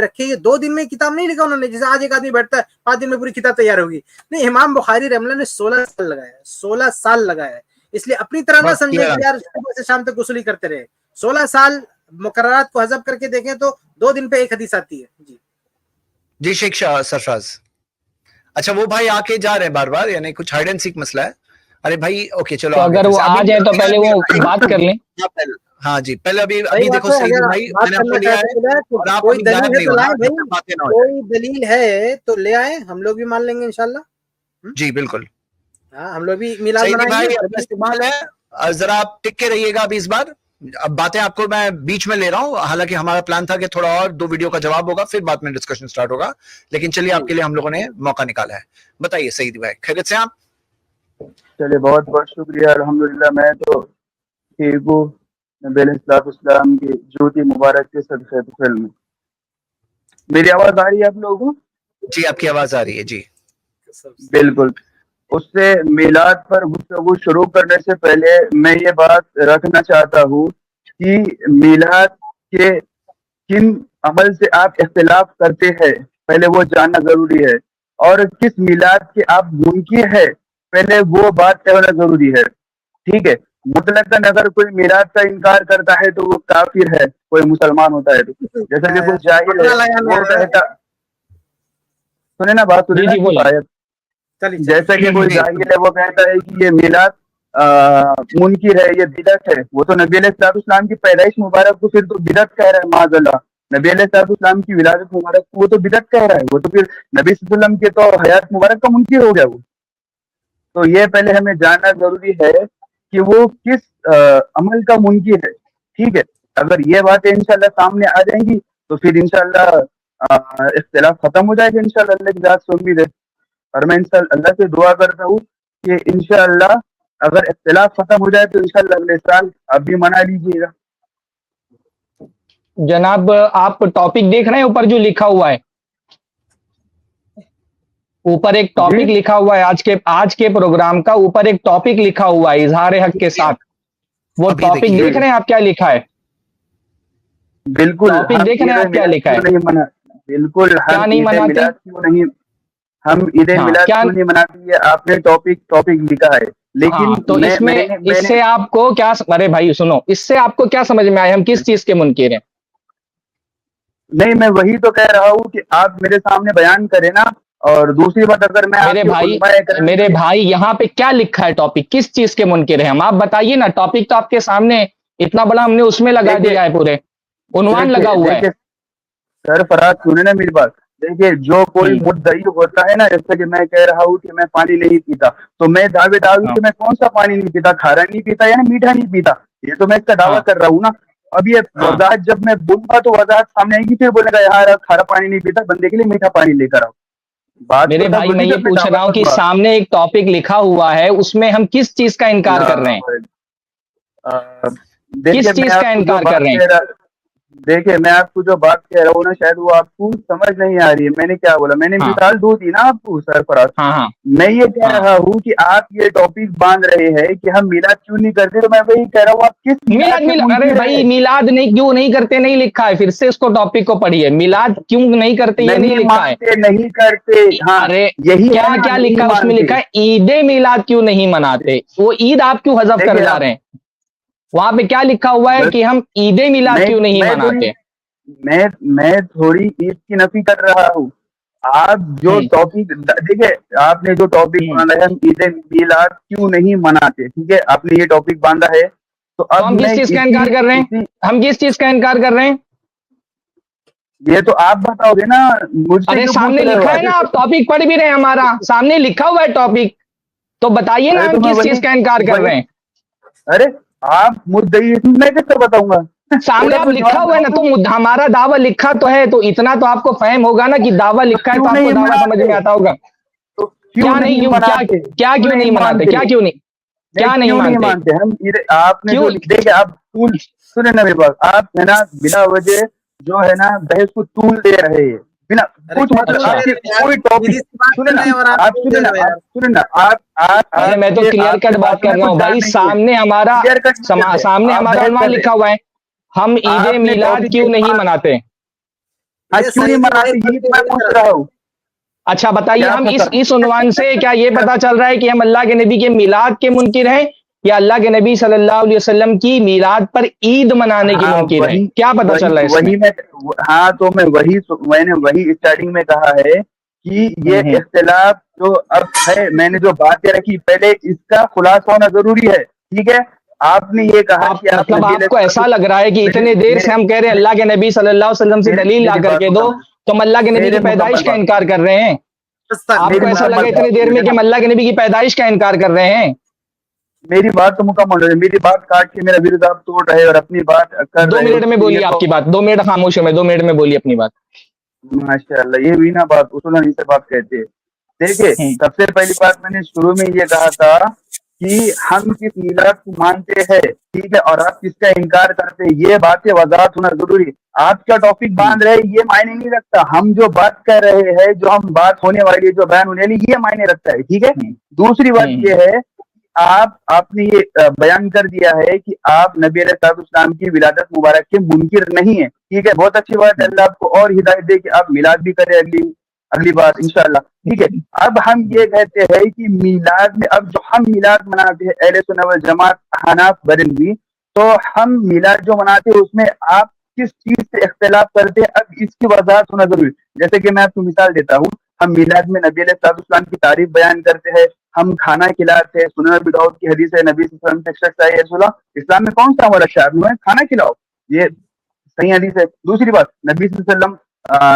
रखी, ये 2 दिन में किताब नहीं लिखा उन्होंने, जैसे आज एक आदमी बैठता है 5 दिन में पूरी किताब तैयार होगी। नहीं, इमाम बुखारी रहमतुल्लाह ने 16 साल लगाया, 16 साल लगाया। इसलिए अपनी तरह ना समझे कि यार सुबह से शाम तक गुस्ली करते रहे। 16 साल मुकर्ररात को हज़ब करके देखें तो 2 दिन पे एक हदीस आती है। जी शेख सरफराज। अच्छा, वो भाई आके जा रहे हैं बार बार, यानी कुछ हाइड एंड सीक मसला है। अरे भाई ओके चलो, तो अगर वो आ जाए तो पहले वो बात कर लें। हाँ जी, पहले अभी देखो सही भाई, मैंने आपको लिया है और आप कोई दलील है तो लाएं भाई, बातें ना हो कोई दलील है तो ले आए, हम लोग भी मान लेंगे इंशाल्लाह। जी बिल्कुल, हाँ हम लोग भी मिलाद मनाएंगे। भाई इस्तेमाल है, जरा आप टिक के रहिएगा अभी इस बार। अब बातें आपको मैं बीच में ले रहा हूँ, हालांकि हमारा प्लान था कि थोड़ा और 2 वीडियो का जवाब होगा, फिर बाद में डिस्कशन स्टार्ट होगा, लेकिन चलिए आपके लिए हम लोगों ने मौका निकाला है। बताइए सईद भाई, खैरियत से आप? चलिए बहुत बहुत शुक्रिया, अल्हम्दुलिल्लाह। मैं तो ठीक हूँ, नबी इस्लाम की ज्योति मुबारक के सदक़े फिल्म। मेरी आवाज आ रही है आप लोगों को? जी आपकी आवाज आ रही है जी बिल्कुल। उससे मिलाद पर गुफ्तगू शुरू करने से पहले मैं ये बात रखना चाहता हूँ कि मिलाद के किन अमल से आप इख्तिलाफ करते हैं पहले वो जानना जरूरी है, और किस मिलाद के आप मुनकिर है पहले वो बात होना जरूरी है। ठीक है, मुतलकन अगर कोई मिलाद का इनकार करता है तो वो काफिर है, कोई मुसलमान होता है तो, जैसा कि कोई जाहिल है वो कहता, सुने ना बात, सुने ना आयत, जैसा कि कोई जाहिल है वो कहता है कि ये मिलाद मुनकिर है, ये बिदअत है, वो तो नबी अलैहिस्सलाम की पैदाइश मुबारक को फिर तो बिदअत कह रहा है माज़अल्लाह। नबी अलैहिस्सलाम की विलादत मुबारक को वो तो बिदअत कह रहा है, वो तो फिर नबी सल्लल्लाहु अलैहि वसल्लम के तो हयात मुबारक का मुनकिर हो गया वो। तो ये पहले हमें जानना जरूरी है कि वो किस अमल का मुनकिर है। ठीक है, अगर ये बातें इंशाल्लाह सामने आ जाएंगी तो फिर इंशाल्लाह इख्तिलाफ खत्म हो जाएगा इंशाल्लाह, अल्लाह की ज़ात से उम्मीद है। और मैं इंशाल्लाह अल्लाह से दुआ करता हूँ कि इंशाल्लाह अगर इख्तिलाफ खत्म हो जाए तो इंशाल्लाह अगले साल आप भी मना लीजिएगा। जनाब आप टॉपिक देख रहे हैं ऊपर जो लिखा हुआ है, ऊपर एक टॉपिक लिखा हुआ है आज के प्रोग्राम का ऊपर एक टॉपिक लिखा हुआ है इजहार हक के साथ, वो टॉपिक देख रहे हैं आप क्या लिखा है? बिल्कुल टॉपिक देख रहे हैं आप क्या लिखा है? नहीं मना, बिल्कुल क्या नहीं मनाते? हम ईद मिलाद क्यों नहीं मनाते, ये आपने टॉपिक लिखा है, लेकिन तो इससे आपको क्या, अरे भाई सुनो, इससे आपको क्या समझ में आया हम किस चीज के मुनकिर हैं? नहीं, मैं वही तो कह रहा हूँ कि आप मेरे सामने बयान करें ना। और दूसरी बात, अगर मैं मेरे भाई यहाँ पे क्या लिखा है टॉपिक, किस चीज के मुनकिर है हम, आप बताइए ना। टॉपिक तो आपके सामने इतना बड़ा हमने उसमें लगा दिया है, पूरे उन्वान लगा हुआ है। सर फराज सुने ना मेरी बात, देखिए जो कोई मुद्दई होता है ना, जैसे कि मैं कह रहा हूँ कि मैं पानी नहीं पीता, तो मैं दावेदार हूँ कि मैं कौन सा पानी नहीं पीता, खारा नहीं पीता या मीठा नहीं पीता, ये तो मैं इसका दावा कर रहा हूँ ना। अब ये वजाहत जब मैं बोलूंगा तो वजाहत सामने आएगी, फिर बोलेगा यार खारा पानी नहीं पीता, बंदे के लिए मीठा पानी लेकर आओ। मेरे भाई मैं ये पूछ रहा हूँ कि सामने एक टॉपिक लिखा हुआ है, उसमें हम किस चीज का इनकार कर रहे हैं? किस चीज का इनकार कर रहे हैं? देखिए मैं आपको जो बात कह रहा हूँ ना, शायद वो आपको समझ नहीं आ रही है। मैंने क्या बोला, मैंने मिसाल दो दी ना आपको सरफराज। मैं ये कह रहा हूँ कि आप ये टॉपिक बांध रहे हैं कि हम मिलाद क्यों नहीं करते, तो मैं वही कह रहा हूँ आप किस मिलाद अरे भाई मिलाद नहीं क्यों नहीं करते नहीं लिखा है, फिर से इसको टॉपिक को पढ़िए, मिलाद क्यों नहीं करते ये नहीं लिखा है। नहीं करते, हाँ अरे यही क्या क्या लिखा है उसमें, लिखा है ईद मिलाद क्यों नहीं मनाते, वो ईद आप क्यों हज़फ कर जा रहे हैं? वहां पे क्या लिखा हुआ है कि हम ईद मिलाद क्यों नहीं मनाते? मैं थोड़ी ईद की नफी कर रहा हूँ। आप जो टॉपिक देखिए, आपने जो टॉपिक बांधा है हम ईद मिलाद क्यों नहीं मनाते, ठीक है, आपने ये टॉपिक बांधा है, तो अब हम किस चीज का इनकार कर रहे हैं? हम किस चीज का इनकार कर रहे हैं? ये तो आप बताओगे ना मुझसे। अरे सामने लिखा है ना, आप टॉपिक पढ़ भी रहे हैं, हमारा सामने लिखा हुआ है टॉपिक, तो बताइए ना हम किस चीज का इनकार कर रहे हैं? अरे आप मुद्दई, मैं कैसे बताऊंगा? सामने आप लिखा हुआ है ना, तो हमारा दावा लिखा तो है, तो इतना तो आपको फहम होगा ना कि दावा लिखा है तो आपको दावा समझ में आता होगा। क्या नहीं क्यों मनाते? क्या क्यों नहीं मानते? क्या नहीं मानते? हम आपने जो देखिए, आप सुने ना मेरी बात, आप है ना बिना वजह जो है ना बहस को तूल दे रहे हैं बिना कुछ मतलब कोई टॉपिक। सुने ना आप मैं तो क्लियर कट बात कर रहा हूँ भाई, सामने हमारा अनुमान लिखा हुआ है, हम ईद मिलाद क्यों नहीं मनाते? हाँ ये क्यों नहीं सही मनाते, यही तो मैं पूछ रहा हूँ। अच्छा बताइए, क्या हम पता? इस उन्वान से क्या ये पता चल रहा है कि हम अल्लाह के नबी के मिलाद के मुनकिर हैं, या अल्लाह के नबी सल्लल्लाहु अलैहि वसल्लम की मिलाद पर ईद मनाने की हाँ मुनकिर हैं? वही क्या पता चल रहा है इसमें? वही हाँ तो मैंने वही स्टार्टिंग में कहा है कि ये हम्म। इख्तिलाफ जो अब है, मैंने जो बातें रखी पहले इसका खुलासा होना जरूरी है, ठीक है। आपने ये कहा आप कि आप मतलब नबी आपको ऐसा लग रहा है कि मेरे इतने देर से मेरे हम कह रहे हैं अल्लाह के नबी सल्लल्लाहु अलैहि वसल्लम से मेरे दलील ला मेरी बात करके दो, मुकम्मल तो हम अल्लाह के नबी की मेरे पैदाइश मुकम्मल का बात इनकार कर रहे हैं? आपको मेरी ऐसा लगा मुकम्मल इतनी बात देर में सुनिए कि ना, हम अल्लाह के नबी की पैदाइश का इनकार कर रहे हैं? मेरी बात तो मुकम्मल है, मेरी बात काट के मेरा विरोध आप तोड़ रहे हो और अपनी बात कर 2 रहे हो, मिनट में तो ये बोलिए तो आपकी बात, 2 मिनट खामोश हूं मैं, 2 मिनट में बोलिए अपनी बात। माशाल्लाह, ये हुई ना बात, उसूलन इसे बात कहते हैं। देखिए, हम्म। सबसे पहली बात मैंने शुरू में ये कहा था कि हम किस मिलाद को मानते हैं, ठीक है, और आप किसका इनकार करते हैं, ये बातें वजाहत होना जरूरी है। आप क्या टॉपिक बांध रहे हैं ये मायने नहीं रखता, हम जो बात कर रहे हैं, जो हम बात होने वाली है, जो बयान होने वाली, ये मायने रखता है, ठीक है। दूसरी बात ये है, आपने ये बयान कर दिया है कि आप नबी अलैहिस्सलाम की विलादत मुबारक के मुनकिर नहीं है, ठीक है, बहुत अच्छी बात है, अल्लाह आपको और हिदायत दे कि आप मिलाद भी करें अगली बार इंशाअल्लाह, ठीक है। अब हम ये कहते हैं कि मिलाद में, अब जो हम मिलाद मनाते हैं अहले सुन्नत वल जमात हनाफ बरेलवी, तो हम मिलाद जो मनाते हैं उसमें आप किस चीज से इख्तिलाफ करते हैं, अब इसकी वजाहत होना जरूरी। जैसे कि मैं आपको मिसाल देता हूँ, हम मिलाद में नबी अलैहिस्सलाम की तारीफ बयान करते हैं, हम खाना खिलाते हैं, सुनन अबी दाऊद की हदीस है, नबी सल्लल्लाहु अलैहि वसल्लम से एक शख्स आया, या रसूल अल्लाह, इस्लाम में कौन सा अमल अच्छा है, आप हमें खाना खिलाओ, ये सही हदीस है। दूसरी बात, नबी सल्लल्लाहु अलैहि वसल्लम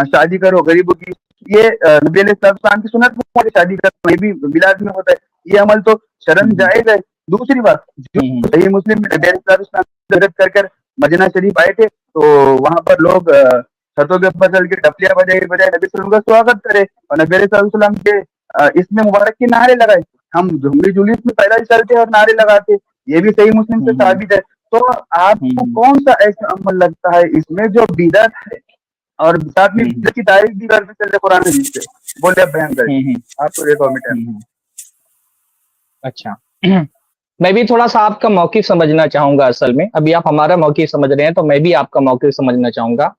शादी करो गरीबों की, ये नबी अलैहिस्सलाम की सुन्नत में शादी करो, ये भी मिलाद में होता है, ये अमल तो शरन जायज है। दूसरी बात, जो सही मुस्लिम में नबी अलैहिस्सलाम हिजरत कर कर मदीना शरीफ आए थे, तो वहां पर लोग छतों के ऊपर चल के टपलियां बजाए नबी सल्लल्लाहु अलैहि वसल्लम का स्वागत करे और नबी अलैहि वसल्लम के इसमें मुबारक के नारे लगाए। हम झुमरी जुलूस में पैदल चलते और नारे लगाते, ये भी सही मुस्लिम से साबित है। तो आपको कौन सा ऐसा अमल लगता है इसमें जो बिदअत है, और साथ में बिदअत की तारीफ भी करते चलते कुरान हदीस से, बोले आप बयान करें, आपको देखो मिटा। अच्छा मैं भी थोड़ा सा आपका मौक़िफ़ समझना चाहूंगा। असल में अभी आप हमारा मौक़िफ़ समझ रहे हैं, तो मैं भी आपका मौक़िफ़ समझना चाहूंगा।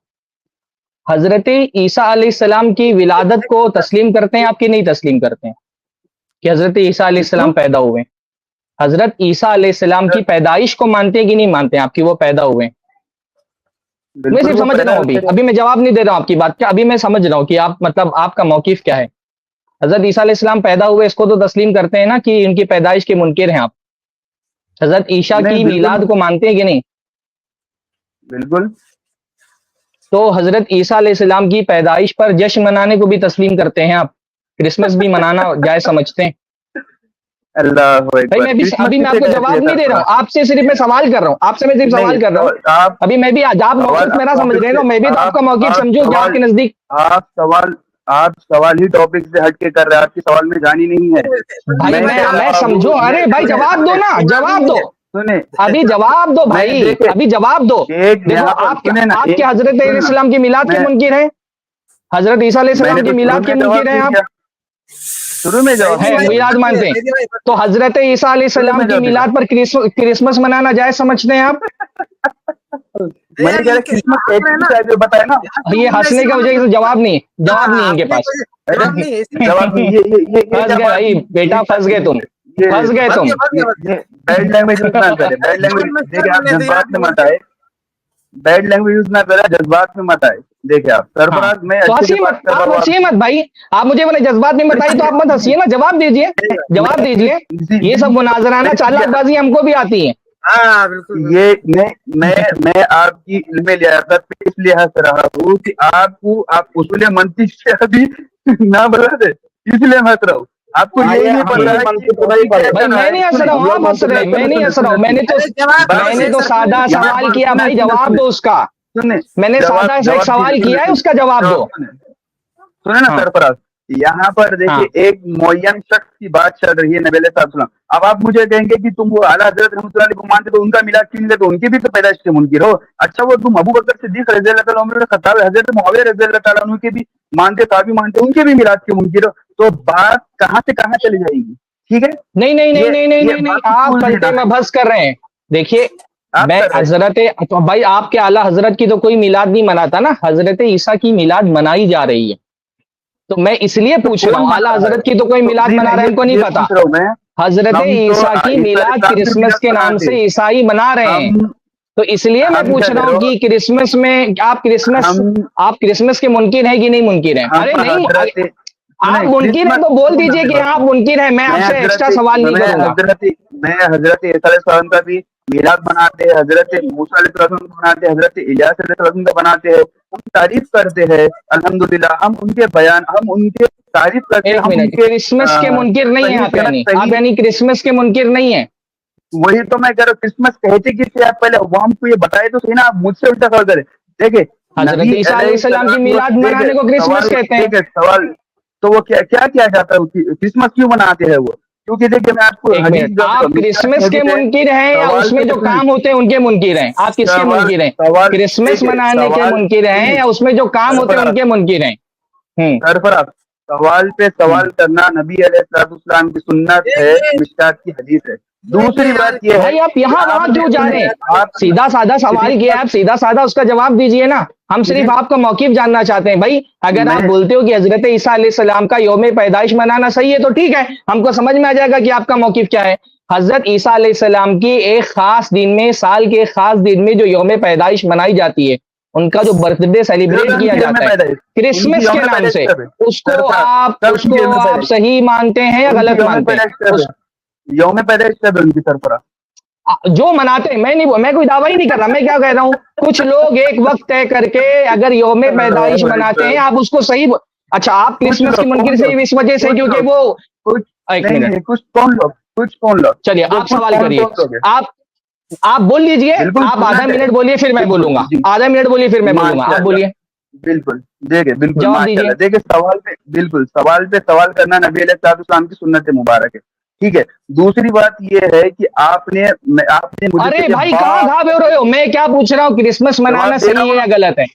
हजरत ईसा अलैहिस्सलाम की विलादत को तस्लीम करते हैं आप कि नहीं तस्लीम करते हैं कि हजरत ईसा अलैहिस्सलाम पैदा हुए? हजरत ईसा अलैहिस्सलाम की पैदाइश को मानते हैं कि नहीं मानते हैं आपकी वो पैदा हुए? मैं सिर्फ समझ रहा हूँ, अभी मैं जवाब नहीं दे रहा हूँ आपकी बात का, अभी मैं समझ रहा हूँ कि आप मतलब आपका मौक़िफ़ क्या है। हजरत ईसा अलैहिस्सलाम पैदा हुए, इसको तो तस्लीम करते हैं ना कि इनकी पैदाइश के मुनकिर हैं आप? हजरत ईसा की मीलाद को मानते हैं कि नहीं? बिल्कुल। तो हजरत ईसा अलैहिस्सलाम की पैदाइश पर जश्न मनाने को भी तस्लीम करते हैं आप? क्रिसमस भी मनाना जायज समझते हैं? अल्लाह भाई मैं भी अभी मैं आपको जवाब नहीं दे रहा हूँ, आपसे सिर्फ मैं सवाल कर रहा हूँ, आपसे मैं सिर्फ सवाल कर रहा हूँ। अभी मैं भी आप मौक़िफ़ मेरा समझ रहे हो, मैं भी तो आपका मौक़िफ़ समझूं कि आपके नजदीक। आप सवाल ही टॉपिक से हट के कर रहे हैं, आपके सवाल में जानी नहीं है भाई। मैं समझू, अरे भाई जवाब दो ना, जवाब दो, सुने, अभी जवाब दो भाई, अभी जवाब दो। देखो आपके हजरत इस्लाम की मिलाद के मुनकिर हैं, हजरत ईसा अलैहिस्सलाम की मिलाद के मुनकिर हैं आप? शुरू में जवाब है मिलाद मानते हैं, तो हजरत ईसा अलैहिस्सलाम की मिलाद पर क्रिसमस मनाना जायज समझते हैं आप? मैंने कहा क्रिसमस बताया ना, ये हंसने की वजह से जवाब नहीं है इनके पास। जवाब फंस गए भाई बेटा, फंस गए तुम। बैड लैंग्वेज यूज ना करे, बैड लैंग्वेज देखिए, आप जज्बात में मत आए, बैड लैंग्वेज यूज ना करे, जज्बात में मत आए। देखिए आप सरफराज, मैं तो हंसिए मत, आप हंसिए मत भाई, आप मुझे मैंने जज्बात में बताई तो आप मत हंसिए ना, जवाब दीजिए, जवाब दीजिए। ये सब मुनाजराना चालाकबाजी हमको भी आती है। हाँ बिल्कुल। ये मैं आपकी इल्मे लियाकत पे इसलिए हंस रहा हूँ कि आप उसूल मंतिक से अभी ना बता दे, इसलिए हंस रहा हूँ। आपको ये नहीं पता है भाई मैं नहीं हंस रहा हूँ, आप हंस रहे, मैं नहीं हंस रहा हूँ, मैंने तो सादा सवाल किया भाई, जवाब दो उसका। मैंने सादा सा एक सवाल किया है, उसका जवाब दो। सुने ना सरफराज, यहाँ पर देखिए एक मुअय्यन शख्स की बात चल रही है नबी अलैहिस्सलाम। अब आप मुझे कहेंगे कि तुम वो आला हज़रत रहमतुल्लाह अलैह को मानते, तो उनका मिलाद क्यों नहीं लेते, तो उनकी भी तो पैदाइश के मुनकिर हो। अच्छा वो तुम अबू बकर सिद्दीक़ रज़ियल्लाहु ताला उमर खत्ताब, हज़रत मुआविया रज़ियल्लाहु ताला अन्हु के भी मानते, ताबी मानते, उनके भी मिलाद के मुनकिर हो, तो बात कहाँ से कहाँ चली जाएगी? ठीक है, नहीं, आप पलटे में बहस कर रहे हैं। देखिए आप मैं कर रहे हैं। हजरत तो भाई आपके आला हजरत की तो कोई मिलाद नहीं मनाता ना, हजरत ईसा की मिलाद मनाई जा रही है, तो मैं इसलिए तो पूछ रहा कौन हूँ आला मना रहा है? हजरत की तो कोई तो मिलाद नहीं, मना मैं रहा है, हमको नहीं ये पता। पूछ रहा हूँ मैं। हजरत हम तो ईसा की ईसा मिलाद अलैहिस्सलाम की क्रिसमस मिलाद के नाम मनाते से हैं। ईसाई मना रहे हैं, हम तो इसलिए मैं हम पूछ क्या रहा कह हूँ रहे हो? कि क्रिसमस में आप क्रिसमस के मुनकिर है कि नहीं मुनकिर है? अरे हम नहीं, हजरत आप सुने, मुनकिर है क्रिसमस तो बोल सुनो ना दीजिए मेरी कि बात आप सुनो। मुनकिर है, मैं मैं आपसे एक्स्ट्रा हजरत सवाल नहीं मैं करूंगा। हजरत मैं हजरत ईसा अलैहिस्सलाम का भी मिलाद बनाते हैं, हजरत मूसा अलैहिस्सलाम का बनाते हैं, हजरत इलियास अलैहिस्सलाम का बनाते हैं। हम तारीफ करते हैं अल्हम्दुलिल्लाह, हम उनके बयान, हम उनके तारीफ करते हैं, एक हम मिनट, उनके क्रिसमस के मुनकिर नहीं है सही आप, सनद यानी आप सही। यानी क्रिसमस के मुनकिर नहीं है? वही तो मैं कह रहा हूँ, क्रिसमस कहते किसे आप पहले वो हमको ये बताए तो सही ना, आप मुझसे उल्टा सवाल करें। देखिए हजरत नबी ईसा अलैहिस्सलाम की अलैहिस्सलाम मिलाद देखिए मनाने को क्रिसमस सवाल, कहते हैं। ठीक है सवाल, तो वो क्या क्या किया जाता है क्रिसमस क्यों मनाते हैं वो? क्योंकि देखिए मैं आपको एक हदीस मिनट, जो आप मिशकात की क्रिसमस के हदीस है। मुनकिर हैं या सवाल उसमें पे जो सुनिए, काम होते हैं उनके मुनकिर हैं? आप किसके सवाल मुनकिर हैं? सवाल क्रिसमस देखिए मनाने के सवाल मुनकिर हैं सुनिए, या उसमें जो काम होते हैं सरफराज उनके मुनकिर हैं? हम्म सरफराज, सवाल पे हम्म। सवाल करना नबी अलैहिस्सलाम की सुन्नत है, मिशकात की हदीस है। नहीं दूसरी यार, बात ये है भाई आप कि यहाँ वहां आपने क्यों जा रहे सुने, हैं? आप सीधा साधा सवाल किया, क्रिसमस आप सीधा साधा उसका जवाब दीजिए ना। हम सिर्फ आपका मौकिफ जानना चाहते हैं भाई। अगर आप मैं बोलते हो कि हजरत ईसा अलैहिस्सलाम का यौम पैदाइश मनाना सही है तो ठीक है, हमको समझ में आ जाएगा कि आपका मौकिफ क्या है। हजरत ईसा अलैहिस्सलाम की एक खास दिन में, साल के एक खास दिन में जो यौम पैदाइश मनाई जाती है, उनका जो बर्थडे कब सेलिब्रेट है किया उनकी यौम जाता है पैदाइश? उनकी क्रिसमस यौम के नाम पैदाइश से, कब है? उसको सरफराज, आप कब उसको उनकी यौम आप पैदाइश? सही मानते हैं या उनकी गलत यौम मानते हैं? पैदाइश कब है? यौम पैदाइश कब है उनकी सरफराज? जो मनाते हैं, मैं कोई दावा ही नहीं कर रहा, मैं क्या कह रहा हूँ, कुछ लोग एक वक्त तय करके अगर यौम पैदाइश मनाते हैं, आप उसको सही अच्छा, आप कुछ क्रिसमस की लोग, मुनकिर कौन से लोग? इस वजह से कुछ क्योंकि लोग, वो कुछ एक नहीं मिनट, नहीं, कुछ कौन लोग? कुछ कौन लोग? चलिए जो आप कुछ सवाल कौन करिए। कौन लोग हैं? आप बोल लीजिए, बिल्कुल आप आधा सुन्नत है, मिनट बोलिए फिर मैं बिल्कुल बोलूंगा, जी, आधा मिनट बोलिए फिर मैं बोलूंगा, आप माशाल्लाह, बोलिए, बिल्कुल। देखिए बिल्कुल जवाब दीजिए। माशाल्लाह, देखिए सवाल पे बिल्कुल, सवाल पे सवाल करना नबी अलैहिस्सलाम की सुन्नत मुबारक है, ठीक है। दूसरी बात ये है कि आपने मुझसे अरे ये भाई कहाँ बात, घाव हो रहे हो, मैं क्या पूछ रहा हूँ, क्रिसमस जवाब मनाना दे रहा सही हूँ है ना, या गलत है?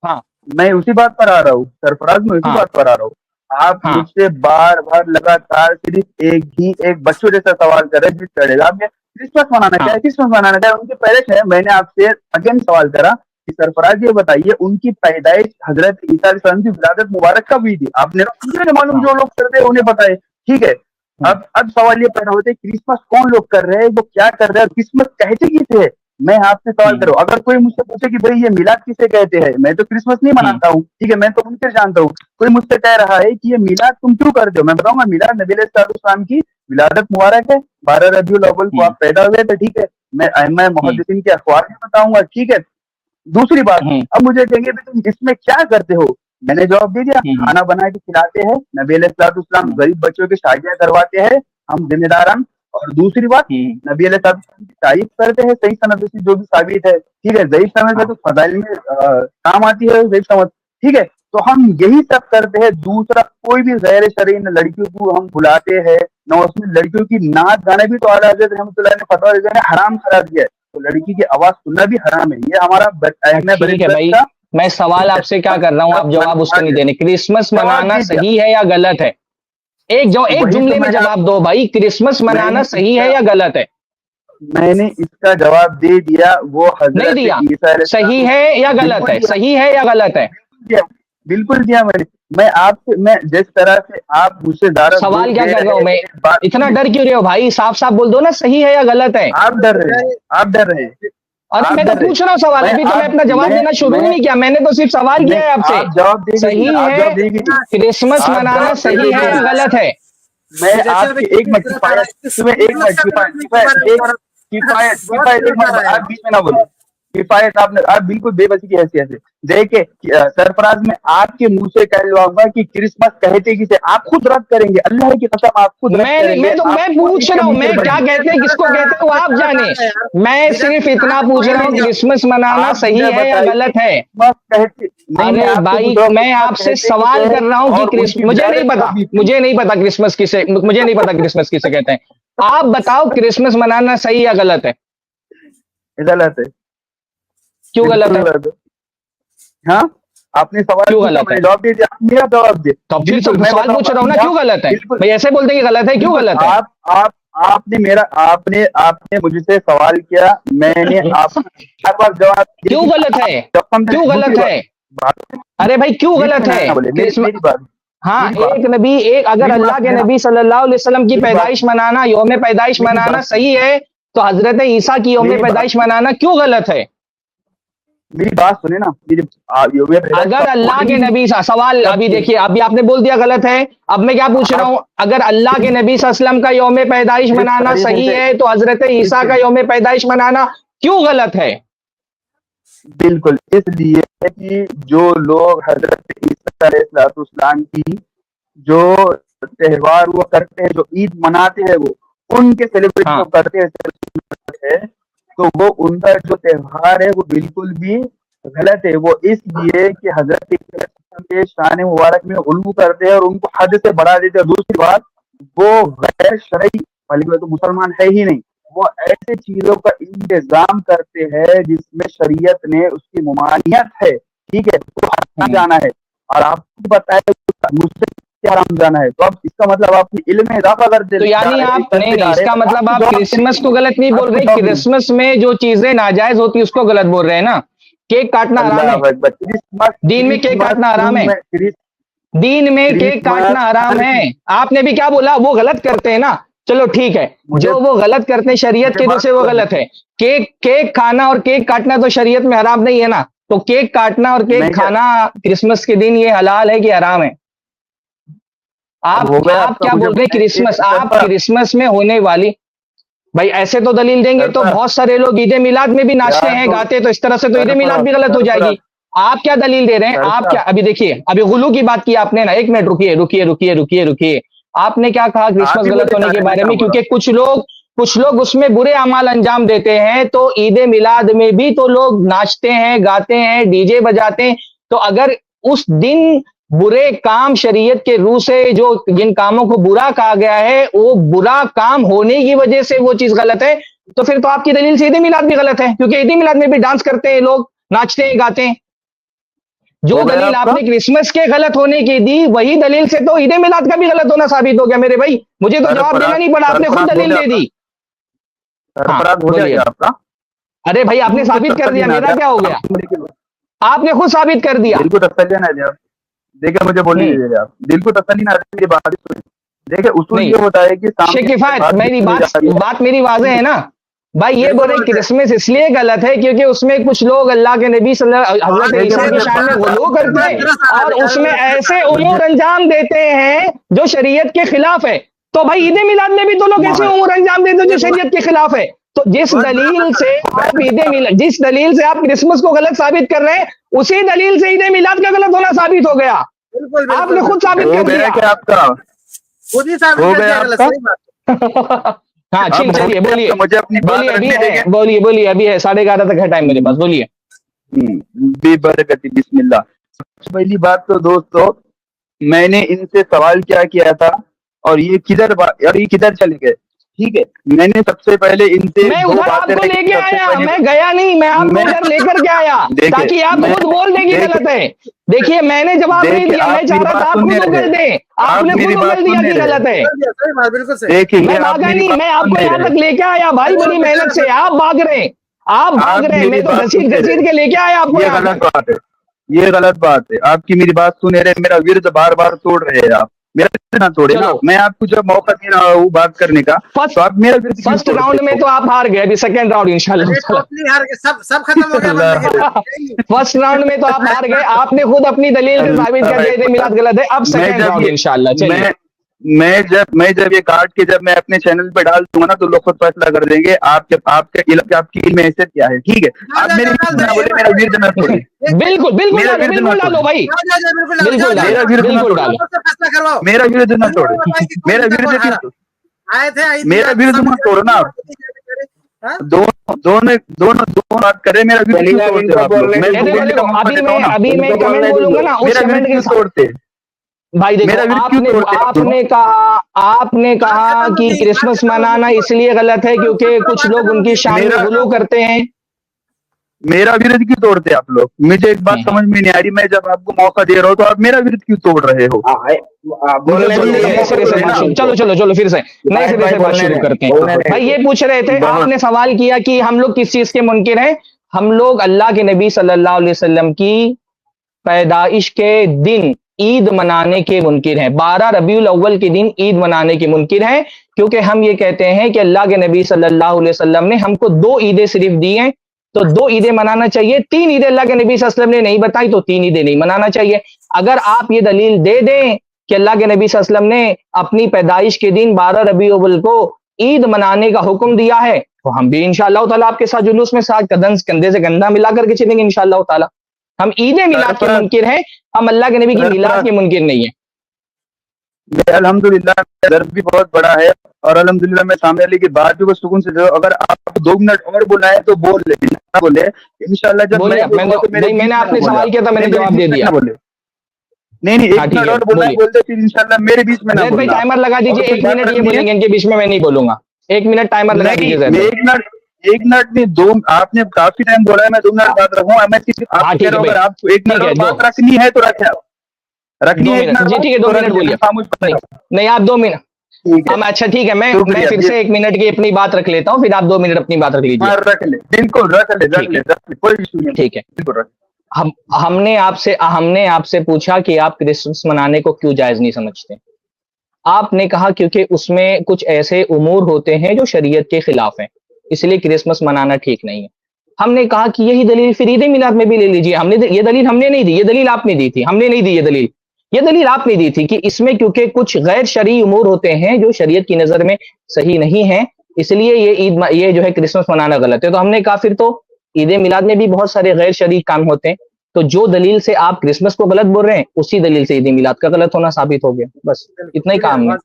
हाँ मैं उसी बात पर आ रहा हूँ सरफराज, मैं उसी हाँ बात पर आ रहा हूँ। आप हाँ। मुझसे बार बार लगातार सिर्फ एक बच्चों जैसा सवाल कर रहे हैं, जिस चढ़ेगा आपने क्रिसमस मनाना क्या हाँ है, क्रिसमस मनाना क्या है, उनकी पैदाइश है। मैंने आपसे अगेन सवाल करा कि सरफराज ये बताइए उनकी पैदाइश हजरत ईसा अलैहिस्सलाम की विलादत मुबारक कब हुई थी? आपने मुझे नहीं मालूम, हाँ। जो लोग करते हैं उन्हें पता है, ठीक है। अब सवाल ये पैदा होता है क्रिसमस कौन लोग कर रहे हैं, वो क्या कर रहे हैं, क्रिसमस कहते किसे है? मैं आपसे सवाल हम्म करूँ, अगर कोई मुझसे पूछे कि भाई ये मिलाद किसे कहते हैं, मैं तो क्रिसमस नहीं हम्म मनाता हूँ, ठीक है, मैं तो उनसे जानता हूँ। कोई मुझसे कह रहा है कि ये मिलाद तुम क्यों करते हो, मैं बताऊंगा मिलाद नबी अलैहिस्सलाम की विलादत मुबारक है, 12 रबीउल अव्वल को हम्म आप पैदा हुए थे, ठीक है। मैं हम्म मुहद्दिसीन के अखबार में बताऊंगा, ठीक है। दूसरी बात, हम्म अब मुझे कहेंगे भी तुम इसमें क्या करते हो? मैंने जवाब दे दिया, हम्म खाना बना के खिलाते हैं, नबी अलैहिस्सलाम हम्म गरीब बच्चों की शादियां करवाते हैं, हम जिम्मेदार हम। और दूसरी बात, हम्म, नबी अलैहिस्सलाम की तारीफ करते हैं सही सनद से, जो भी साबित है, ठीक है। ज़ईफ सनद है हाँ। तो फजाइल में काम आती है ज़ईफ सनद, ठीक है। तो हम यही सब करते हैं। दूसरा, कोई भी गैर शरई न लड़कियों को हम बुलाते हैं, न उसमें लड़कियों की नाच गाना भी तो आला हज़रत रहमतुल्लाह ने फतवा ने हराम करार दिया है, तो लड़की की आवाज सुनना भी हराम है। ये हमारा है ठीक है बनिस्बत भाई, का, मैं सवाल ठीक है। आपसे क्या अब कर रहा हूँ, आप अब जवाब मैंने उसका नहीं आज देने। क्रिसमस जवाब मनाना दे दिया, सही है या गलत है? एक वही तो जुमले में मैंने जवाब आपको दो भाई, क्रिसमस मनाना मैंने सही है इसका या गलत है? मैंने इसका जवाब दे दिया। वो नहीं हजरत दिया। ईसा सही अलैहिस्सलाम, है या गलत बिल्कुल है? दिया, सही है या गलत है? बिल्कुल दिया, बिल्कुल दिया। मैं आपसे, मैं जिस तरह से आप मुझसे ज्यादा सवाल जोर क्या दे कर रहा रहे हूं मैं? हैं, बात इतना सुनिए, डर क्यों रहे हो भाई? साफ साफ बोल दो ना, सही है या गलत है? आप डर रहे हैं, आप डर रहे हैं, अरे आप मैं तो डर रहे हैं। पूछ रहा हूँ सवाल, अभी तो मैं अपना जवाब देना शुरू ही मैं नहीं किया, मैंने तो सिर्फ सवाल किया नहीं, है आपसे। आप जवाब देंगे नहीं, सही आप है, जवाब देंगे नहीं, क्रिसमस आप मनाना जवाब सही देंगे है या नहीं। गलत है? मैं जैसे अभी आपके एक मिनट बता रहा किफायत, है, तुम्हें एक मिनट किफायत, किफायत एक किफायत बहुत किफायत, एक बता मिनट रहा है। आप बीच में ना बोलो। किफायत, आपने आप बिल्कुल बेबसी की हैसियत से देखे सरफराज, मैं आपके मुंह से कहलवाऊंगा कि क्रिसमस कहते किसे, आप खुद रद्द करेंगे, अल्लाह की कसम आप खुद रद्द करेंगे, मैं आप खुद पूछ इसके रहा हूं, मुंकर मैं क्या बनेंगे। कहते हैं, किसको कहते हैं वो आप जाने। मैं सिर्फ इतना पूछ रहा हूँ, नहीं, क्रिसमस मनाना आप सही मुझे है या बताइए गलत है? क्रिसमस कहते, नहीं मैं अरे आपसे पूछ भाई, रहा हूँ मैं क्रिसमस आपसे कहते सवाल किसे कर रहा हूँ कि और उनकी मुझे नहीं विलादत पता, कब हुई थी? मुझे नहीं पता क्रिसमस किसे, मुझे नहीं पता क्रिसमस किसे कहते हैं। आप बताओ क्रिसमस मनाना सही या गलत है? गलत है, क्यों गलत बिल्कुल है? गलत है। हाँ, आपने सवाल क्यों पूछा, गलत है? मैंने जवाब दे दिया, आप मेरा जवाब दे। तो फिर बिल्कुल, मैं सवाल पूछ बताऊंगा रहा हूँ ना, आप, क्यों गलत है बिल्कुल भाई? ऐसे बोलते हैं कि गलत है, क्यों बिल्कुल, गलत है? आप आपने मुझसे सवाल किया, मैंने आपको 4 बार जवाब दिया। क्यों गलत है? क्यों गलत है? अरे भाई क्यों गलत है? मेरी बात, हाँ, मेरी बात, एक नबी, एक अगर मेरी अल्लाह बात के है ना। नबी सल्लल्लाहु अलैहि वसल्लम की मेरी बात- पैदाइश मनाना, यौम पैदाइश मेरी मनाना बात- सही है, तो हजरत ईसा की यौम मेरी बात- पैदाइश मनाना क्यों गलत है? मेरी बात सुने ना, अगर अल्लाह के नबी सवाल अभी देखिए, अभी आपने बोल दिया गलत है, अब मैं क्या पूछ रहा हूं, अगर अल्लाह के नबी सल्लल्लाहु अलैहि वसल्लम का यौम पैदाइश मनाना सही है, तो हजरत ईसा का यौम पैदाइश मनाना क्यों गलत है? बिल्कुल, इसलिए कि जो लोग हजरत ईसा अलैहिस्सलाम की जो त्योहार वो करते हैं, जो ईद मनाते हैं, वो उनके सेलिब्रेशन हाँ। करते हैं, तो वो उनका जो त्योहार है वो बिल्कुल भी गलत है। वो इसलिए कि हजरत ईसा के शान मुबारक में गुलू करते हैं और उनको हद से बढ़ा देते हैं। दूसरी बात, वो गैर शरई, बल्कि तो मुसलमान है ही नहीं, वो ऐसे चीजों का इंतजाम करते हैं जिसमें शरीयत ने उसकी ममानियत है, ठीक है, तो हराम जाना है, और आपको पता है मुझसे क्या हराम जाना है, तो अब इसका मतलब आप इल्म में इजाफा करते, तो यानी आप नहीं, इसका मतलब आप क्रिसमस को गलत नहीं बोल रहे, क्रिसमस में जो चीजें नाजायज होती है उसको गलत बोल रहे हैं ना? केक काटना हराम है, दीन में केक काटना हराम है, दीन में केक काटना हराम है। आपने भी क्या बोला? वो गलत करते हैं ना? चलो ठीक है, जो वो गलत करते हैं शरीयत के से वो गलत है। केक खाना और केक काटना तो शरीयत में हराम नहीं है ना? तो केक काटना और केक खाना क्रिसमस के दिन ये हलाल है कि हराम है? आप क्या बोल रहे हैं? क्रिसमस, आप क्रिसमस में होने वाली, भाई ऐसे तो दलील देंगे तो बहुत सारे लोग ईद मिलाद में भी नाचते हैं, गाते, तो इस तरह से तो ईद मिलाद भी गलत हो जाएगी। आप क्या दलील दे रहे हैं? आप क्या, अभी देखिए, अभी गुलू की बात की आपने ना, एक मिनट रुकिए, आपने क्या कहा क्रिसमस गलत होने के बारे में? क्योंकि कुछ लोग उसमें बुरे अमाल अंजाम देते हैं, तो ईद मिलाद में भी तो लोग नाचते हैं, गाते हैं, डीजे बजाते हैं। तो अगर उस दिन बुरे काम शरीयत के रूह से जो जिन कामों को बुरा कहा गया है, वो बुरा काम होने की वजह से वो चीज गलत है, तो फिर तो आपकी दलील से ईद मिलाद भी गलत है, क्योंकि ईद मिलाद में भी डांस करते हैं लोग, नाचते हैं, गाते हैं। जो दलील आपने क्रिसमस के गलत होने की दी, वही दलील से तो ईद मिलाद का भी गलत होना साबित हो गया मेरे भाई। मुझे तो जवाब देना नहीं पड़ा, आपने खुद दलील दे दी। आपका, अरे भाई आपने साबित कर दिया, मेरा क्या हो गया? आपने खुद साबित कर दिया। दिल को तसल्ली ना दे, देखिए मुझे बोलने दीजिए आप, दिल को तसल्ली ना दे, मेरी बात सुनिए। देखिए उसूल ये होता है कि किफायत, मेरी बात मेरी वाज़ेह है ना भाई। ये बोले क्रिसमस इसलिए गलत है क्योंकि उसमें कुछ लोग अल्लाह के नबी हज़रत ईसा की शान में गुलू करते हैं और उसमें ऐसे उमूर अंजाम देते हैं जो शरीयत के खिलाफ है। तो भाई ईद मिलाद में भी तो लोग ऐसे उमूर अंजाम देते हैं जो शरीयत के खिलाफ है। तो जिस दलील से आप जिस दलील से आप क्रिसमस को गलत साबित कर रहे हैं, उसी दलील से ईद मिलाद का गलत होना साबित हो गया। आपने खुद साबित कर दिया। आपका खुद ही साबित कर दिया गलत, सही बात। हाँ ठीक, चलिए बोलिए, मुझे अपनी बोलिए, अभी है, बोलिए, अभी है 11:30 तक है टाइम मेरे पास, बोलिए। बेबरकती बिस्मिल्लाह। सबसे पहली बात तो दोस्तों, मैंने इनसे सवाल क्या किया था और ये किधर चले गए, ठीक है। मैंने सबसे पहले इनसे मैं उधर आपको लेके आया, मैं गया नहीं, मैं आपको उधर लेकर के आया ताकि आप खुद बोल दें कि गलत है। देखिए मैंने जवाब नहीं दिया, मैं चाह रहा था आप खुद उगल दें, आपने खुद उगल दिया कि गलत है। देखिए मैं भागा नहीं, मैं आपको यहाँ तक लेके आया भाई, बड़ी मेहनत से। आप भाग रहे हैं, मैं तो घसीट के लेके आया आपको। ये गलत बात है, ये गलत बात है। आपकी मेरी बात सुने रहे, मेरा विर्द बार बार तोड़ रहे हैं आप, मेरा ना तोड़े ना। मैं आपको जब मौका दे रहा हूँ बात करने का, तो आप मेरा विर्द फर्स्ट राउंड में तो आप हार गए, अभी सेकंड राउंड इंशाल्लाह सब खत्म हो गया। फर्स्ट राउंड में तो आप हार गए, आपने खुद अपनी दलील से साबित कर दिया मिलाद गलत है। अब सेकंड राउंड इंशाल्लाह। चलिए मैं जब ये काट के जब मैं अपने चैनल पे डाल दूंगा ना, तो लोग खुद फैसला कर देंगे आपकी इल्म में हैसियत क्या है, ठीक है। आप मेरे मेरा विर्द ना तोड़े। बिल्कुल डालो भाई, बिल्कुल डालो, मेरा विर्द ना तोड़े, मेरा विर्द मत तोड़ो ना आप। दोनों बात करें, मेरा विर्द अभी मैं कमेंट बोलूंगा ना, उस कमेंट के तोड़ते भाई। देखो आपने कहा कि क्रिसमस मनाना इसलिए गलत है क्योंकि कुछ लोग उनकी शान में गुलू करते हैं। मेरा विरोध क्यों तोड़ते आप लोग? मुझे एक बात समझ में नहीं आ रही, मैं जब आपको मौका दे रहा हूँ तो आप मेरा विरोध क्यों तोड़ रहे हो? बोलने मुझे दीजिए, नए सिरे से बात शुरू, चलो फिर से नए सिरे से बात शुरू करते हैं। भाई ये पूछ रहे थे, आपने सवाल किया कि हम लोग किस चीज के मुनकिर हैं। हम लोग अल्लाह के नबी सल्लल्लाहु अलैहि वसल्लम की पैदाइश के दिन ईद मनाने के मुनकिर हैं। 12 रबीउल अव्वल के दिन ईद मनाने के मुनकिर हैं, क्योंकि हम ये कहते हैं कि अल्लाह के नबी सल्लल्लाहु अलैहि वसल्लम ने हमको 2 ईदें सिर्फ दी हैं, तो 2 ईदें मनाना चाहिए। 3 ईदें अल्लाह के नबी सल्लल्लाहु अलैहि वसल्लम ने नहीं बताई, तो 3 ईदें नहीं मनाना चाहिए। अगर आप ये दलील दे दें कि अल्लाह के नबी सल्लल्लाहु अलैहि वसल्लम ने अपनी पैदाइश के दिन 12 रबीउल अव्वल को ईद मनाने का हुक्म दिया है, तो हम भी इंशाअल्लाह ताला आपके साथ जुलूस में साथ कंधे से कंधा मिला करके चलेंगे इंशाअल्लाह ताला। हम ईदे मिलाद के मुनकिर हैं, हम अल्लाह के नबी की मिलाद के मुनकिर नहीं है। अल्हम्दुलिल्लाह दर्द भी बहुत बड़ा है और अल्हम्दुलिल्लाह मैं सामने वाले की बात भी को सुकून से जो, अगर आप 2 मिनट और बुलाए तो बोल ले, ना बोले इंशाल्लाह। जब मैंने आपने सवाल किया था, मैंने जवाब दे दिया। नहीं 1 मिनट और बोलते फिर इंशाल्लाह मेरे बीच में ना भाई टाइमर लगा दीजिए, 1 मिनट ये बोलेंगे, इनके बीच में मैं नहीं बोलूंगा। 1 मिनट टाइमर लगा दीजिए। 1 मिनट नहीं 2, आपने काफी टाइम बोला है, मैं 2 मिनट बात रखूंगा। मैं सिर्फ आपको अगर आपको 1 मिनट और बात रखनी है तो रखनी है जी, ठीक है 2 मिनट बोलिए। नहीं आप 2 मिनट, अच्छा ठीक है, मैं फिर से 1 मिनट की अपनी बात रख लेता हूँ, फिर आप 2 मिनट अपनी बात रख लीजिए। रख ले, बिल्कुल रख ले, कोई इशू नहीं। ठीक है, हमने आपसे पूछा कि आप क्रिसमस मनाने को क्यों जायज नहीं समझते। आपने कहा क्योंकि उसमें कुछ ऐसे उमूर होते हैं जो शरीयत के खिलाफ हैं, इसलिए क्रिसमस मनाना ठीक नहीं है। हमने कहा कि यही दलील फिर ईद मिलाद में भी ले लीजिए। ये दलील हमने नहीं दी, ये दलील आपने दी थी। हमने नहीं दी ये दलील आपने दी थी कि इसमें क्योंकि कुछ गैर शरई उमूर होते हैं जो शरीयत की नजर में सही नहीं है, इसलिए ये जो है क्रिसमस मनाना गलत है। तो हमने कहा फिर तो ईद मिलाद में भी बहुत सारे गैर शरई काम होते हैं, तो जो दलील से आप क्रिसमस को गलत बोल रहे हैं उसी दलील से ईद मिलाद का गलत होना साबित हो गया। बस इतना ही काम है।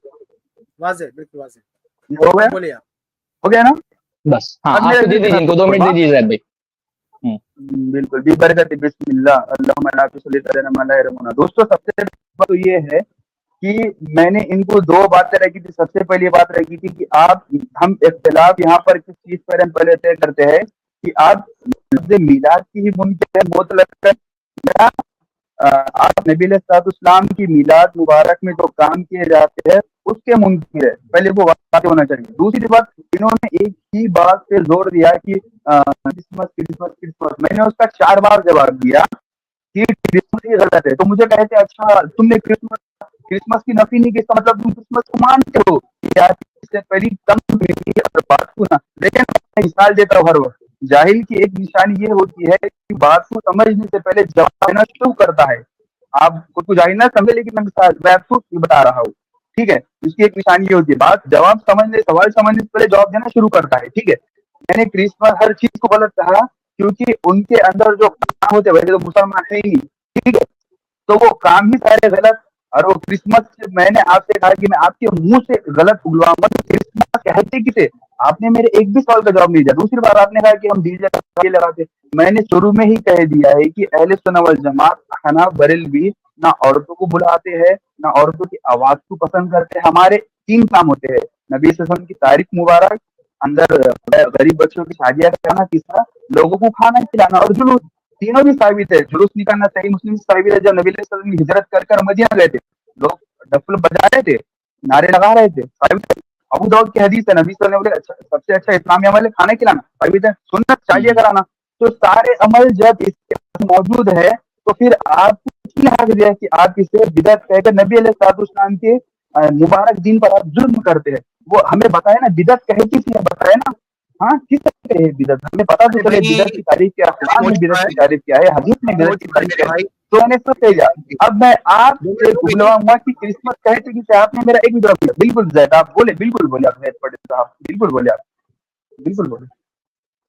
बिल्कुल वाज़ेह हो गया ना? बस हाँ, आप दे दीजिए इनको 2 मिनट दे दीजिए भाई। बिल्कुल भी बरकत बिस्मिल्लाह अल्लाहुम्मा ला तुसल्ली अला। दोस्तों सबसे बात तो ये है कि मैंने इनको 2 बातें रखी थी। सबसे पहली बात रखी थी कि हम इख्तिलाफ यहाँ पर किस चीज पर हम पहले तय करते हैं कि आप मिलाद की ही मुनकिर है मुतलक, या आप नबी अलैहिस्सलाम की मिलाद मुबारक में जो काम किए जाते हैं उसके मुनकिर है। पहले वो बात होना चाहिए। दूसरी बात, इन्होंने एक ही बात पे जोर दिया कि क्रिसमस। मैंने उसका 4 बार जवाब दिया कि क्रिसमस ही गलत है। तो मुझे कहते अच्छा तुमने क्रिसमस की नफी नहीं की, इसका मतलब तुम क्रिसमस को मानते हो यार। इससे पहली कम बात सुना, लेकिन मैं मिसाल देता हूँ हर वक्त। जाहिल की एक निशानी ये होती है कि बात को समझने से पहले जवाब देना शुरू करता है। आप कुछ जाहिल ना समझे, लेकिन मैं आपको बता रहा हूँ, ठीक है। इसकी एक निशानी ये होती है, सवाल समझने से पहले जवाब देना शुरू करता है, ठीक है। मैंने क्रिसमस हर चीज को गलत कहा क्योंकि उनके अंदर जो काम होते हैं, वैसे तो मुसलमान है ही नहीं, ठीक है, तो वो काम ही सारे गलत। और वो क्रिसमस मैंने आपसे कहा कि मैं आपके मुंह से गलत उगलवाऊंगा, क्रिसमस कहते किसे? आपने मेरे एक भी सवाल का जवाब नहीं दिया। दूसरी बार आपने कहा कि हम डीजे लगाते। मैंने शुरू में ही कह दिया है कि अहले सुन्नत वल जमात हनाफ बरेलवी ना औरतों को बुलाते हैं ना औरतों की आवाज को पसंद करते हैं। हमारे 3 काम होते हैं, नबी सल्लल्लाहु अलैहि वसल्लम की तारीख मुबारक, अंदर गरीब बच्चों की शादियां कराना, तीसरा लोगों को खाना खिलाना, और जुलूस। तीनों भी साबित है। जुलूस निकालना सही मुस्लिम से साबित है। जब नबी सल्लल्लाहु अलैहि वसल्लम हिजरत कर मदीना गए थे, लोग डफल बजा रहे थे, नारे लगा रहे थे, साबित है। अबू दाऊद की हदीस है, नबी सल्लल्लाहु अलैहि वसल्लम सबसे अच्छा इस्लामी अमल है खाना खिलाना, साबित है। सुन्नत शादियां कराना। तो सारे अमल जब इसके मौजूद है तो फिर आपको किसने हक दिया कि आप इसे बिदअत कहकर नबी अलैहिस्सलाम के मुबारक दिन पर आप जुल्म करते हैं? वो हमें बताए ना, बिदअत कहे किसने बताया ना? हाँ, किस तरह है बिदअत? हमें पता तो चले बिदअत की तारीफ क्या है, कुरान में बिदअत की तारीफ क्या है, हदीस में बिदअत की तारीफ क्या है। तो मैंने सब कह दिया। अब मैं आपसे बुलवाऊंगा कि क्रिसमस कहते कि आपने मेरा एक भी जवाब दिया। बिल्कुल जैद आप बोले, बिल्कुल बोले आप जैद पटेल साहब, बिल्कुल बोले आप, बिल्कुल बोले।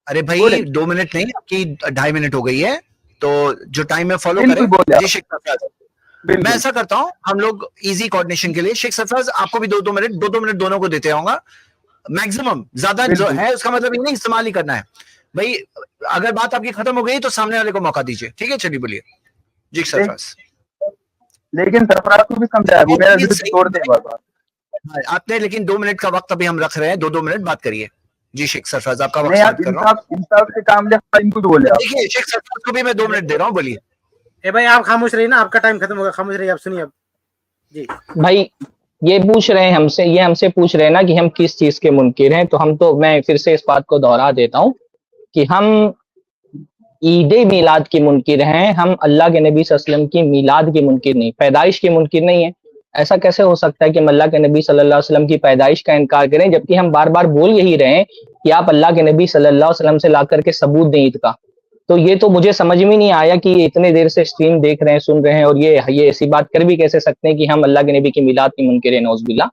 अरे भाई 2 मिनट नहीं, आपकी 2.5 मिनट हो गई है, तो जो टाइम में फॉलो करें। मैं ऐसा करता हूँ, हम लोग इजी कोऑर्डिनेशन के लिए शेख सरफराज आपको भी 2-2 मिनट 2-2 मिनट दोनों को देते रहूंगा मैक्सिमम। ज्यादा जो है उसका मतलब ये नहीं इस्तेमाल ही करना है भाई। अगर बात आपकी खत्म हो गई तो सामने वाले को मौका दीजिए, ठीक है? चलिए बोलिए जी सरफराज। लेकिन सरफराज को भी समझाया, वो मेरा दिल तोड़ दे बार-बार। आपने, लेकिन 2 मिनट का वक्त अभी हम रख रहे हैं, 2-2 मिनट बात करिए जी शेख सरफराज, आपका वक्त नहीं, आप स्टार्ट कर रहा हूँ। इंसाफ से काम ले, इनको तो बोले आप। देखिए शेख सरफराज को भी मैं 2 मिनट दे रहा हूँ, बोलिए। ए भाई आप खामोश रहिए ना, आपका टाइम खत्म होगा, खामोश रहिए, आप सुनिए अब जी। भाई ये पूछ रहे हैं हमसे, ये हमसे पूछ रहे हैं ना कि हम किस चीज के मुनकिर हैं, तो हम तो, मैं फिर से इस बात को दोहरा देता हूँ कि हम ईद मिलाद के मुनकिर हैं, हम अल्लाह के नबी सल्लल्लाहु अलैहि वसल्लम की मिलाद के मुनकिर नहीं, पैदाइश के मुनकिर नहीं है। ऐसा कैसे हो सकता है कि हम अल्लाह के नबी सल्लल्लाहु अलैहि वसल्लम की पैदाइश का इनकार करें, जबकि हम बार बार बोल यही रहे हैं कि आप अल्लाह के नबी सल्लल्लाहु अलैहि वसल्लम से ला करके सबूत दें ईद का। तो ये तो मुझे समझ में नहीं आया कि ये इतने देर से स्ट्रीम देख रहे हैं, सुन रहे हैं, और ये ऐसी बात कर भी कैसे सकते हैं कि हम अल्लाह के नबी की मिलाद की मुनकिर हैं, नौज़ुबिल्लाह।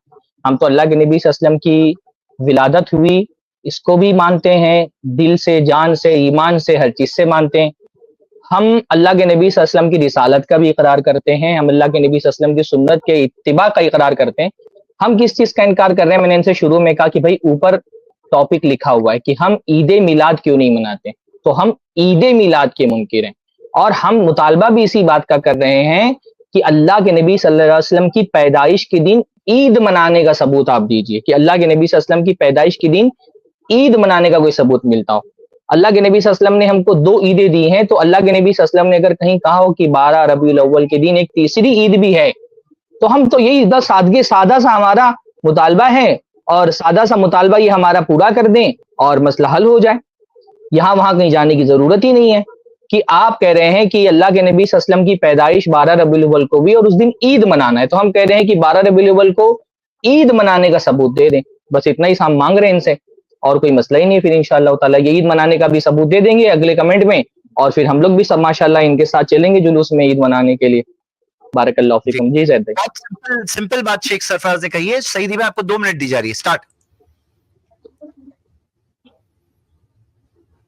हम तो अल्लाह के नबी सल्लल्लाहु अलैहि वसल्लम की विलादत हुई, इसको भी मानते हैं, दिल से, जान से, ईमान से, हर चीज से मानते हैं। हम अल्लाह के नबी सल्लल्लाहु अलैहि वसल्लम की रिसालत का भी इकरार करते हैं, हम अल्लाह के नबी सल्लल्लाहु अलैहि वसल्लम की सुन्नत के इत्तिबा का इकरार करते हैं। हम किस चीज का इनकार कर रहे हैं? मैंने इनसे शुरू में कहा कि भाई ऊपर टॉपिक लिखा हुआ है कि हम ईद मिलाद क्यों नहीं मनाते, तो हम ईद मिलाद के मुनकिर हैं। और हम मुतालबा भी इसी बात का कर रहे हैं कि अल्लाह के नबी सल्लल्लाहु अलैहि वसल्लम की पैदाइश के दिन ईद मनाने का सबूत आप दीजिए, कि अल्लाह के नबी सल्लल्लाहु अलैहि वसल्लम की पैदाइश के दिन ईद मनाने का कोई सबूत मिलता हो। अल्लाह के नबी सल्लल्लाहु अलैहि वसल्लम ने हमको 2 ईदें दी हैं, तो अल्लाह के नबी सल्लल्लाहु अलैहि वसल्लम ने अगर कहीं कहा हो कि 12 रबीउल अव्वल के दिन एक तीसरी ईद भी है, तो हम तो यही बस सादा सा हमारा मुतालबा है, और सादा सा मुतालबा ये हमारा पूरा कर दें और मसला हल हो जाए। यहाँ वहां कहीं जाने की जरूरत ही नहीं है। कि आप कह रहे हैं कि अल्लाह के नबी सल्लल्लाहु अलैहि वसल्लम की पैदाइश 12 रबीउल अव्वल को भी और उस दिन ईद मनाना है, तो हम कह रहे हैं कि 12 रबीउल अव्वल को ईद मनाने का सबूत दे दें। बस इतना ही हम मांग रहे हैं इनसे, और कोई मसला ही नहीं। फिर इंशाअल्लाह ताला ये ईद मनाने का भी सबूत दे देंगे अगले कमेंट में, और फिर हम लोग भी सब माशाअल्लाह इनके साथ चलेंगे जुलूस में ईद मनाने के लिए। बारकल्लाहु फीकुम। जी ज़ैद भाई। सिंपल बात शेख सरफराज ने कही है। सईदी भाई आपको 2 मिनट दी जा रही है, स्टार्ट।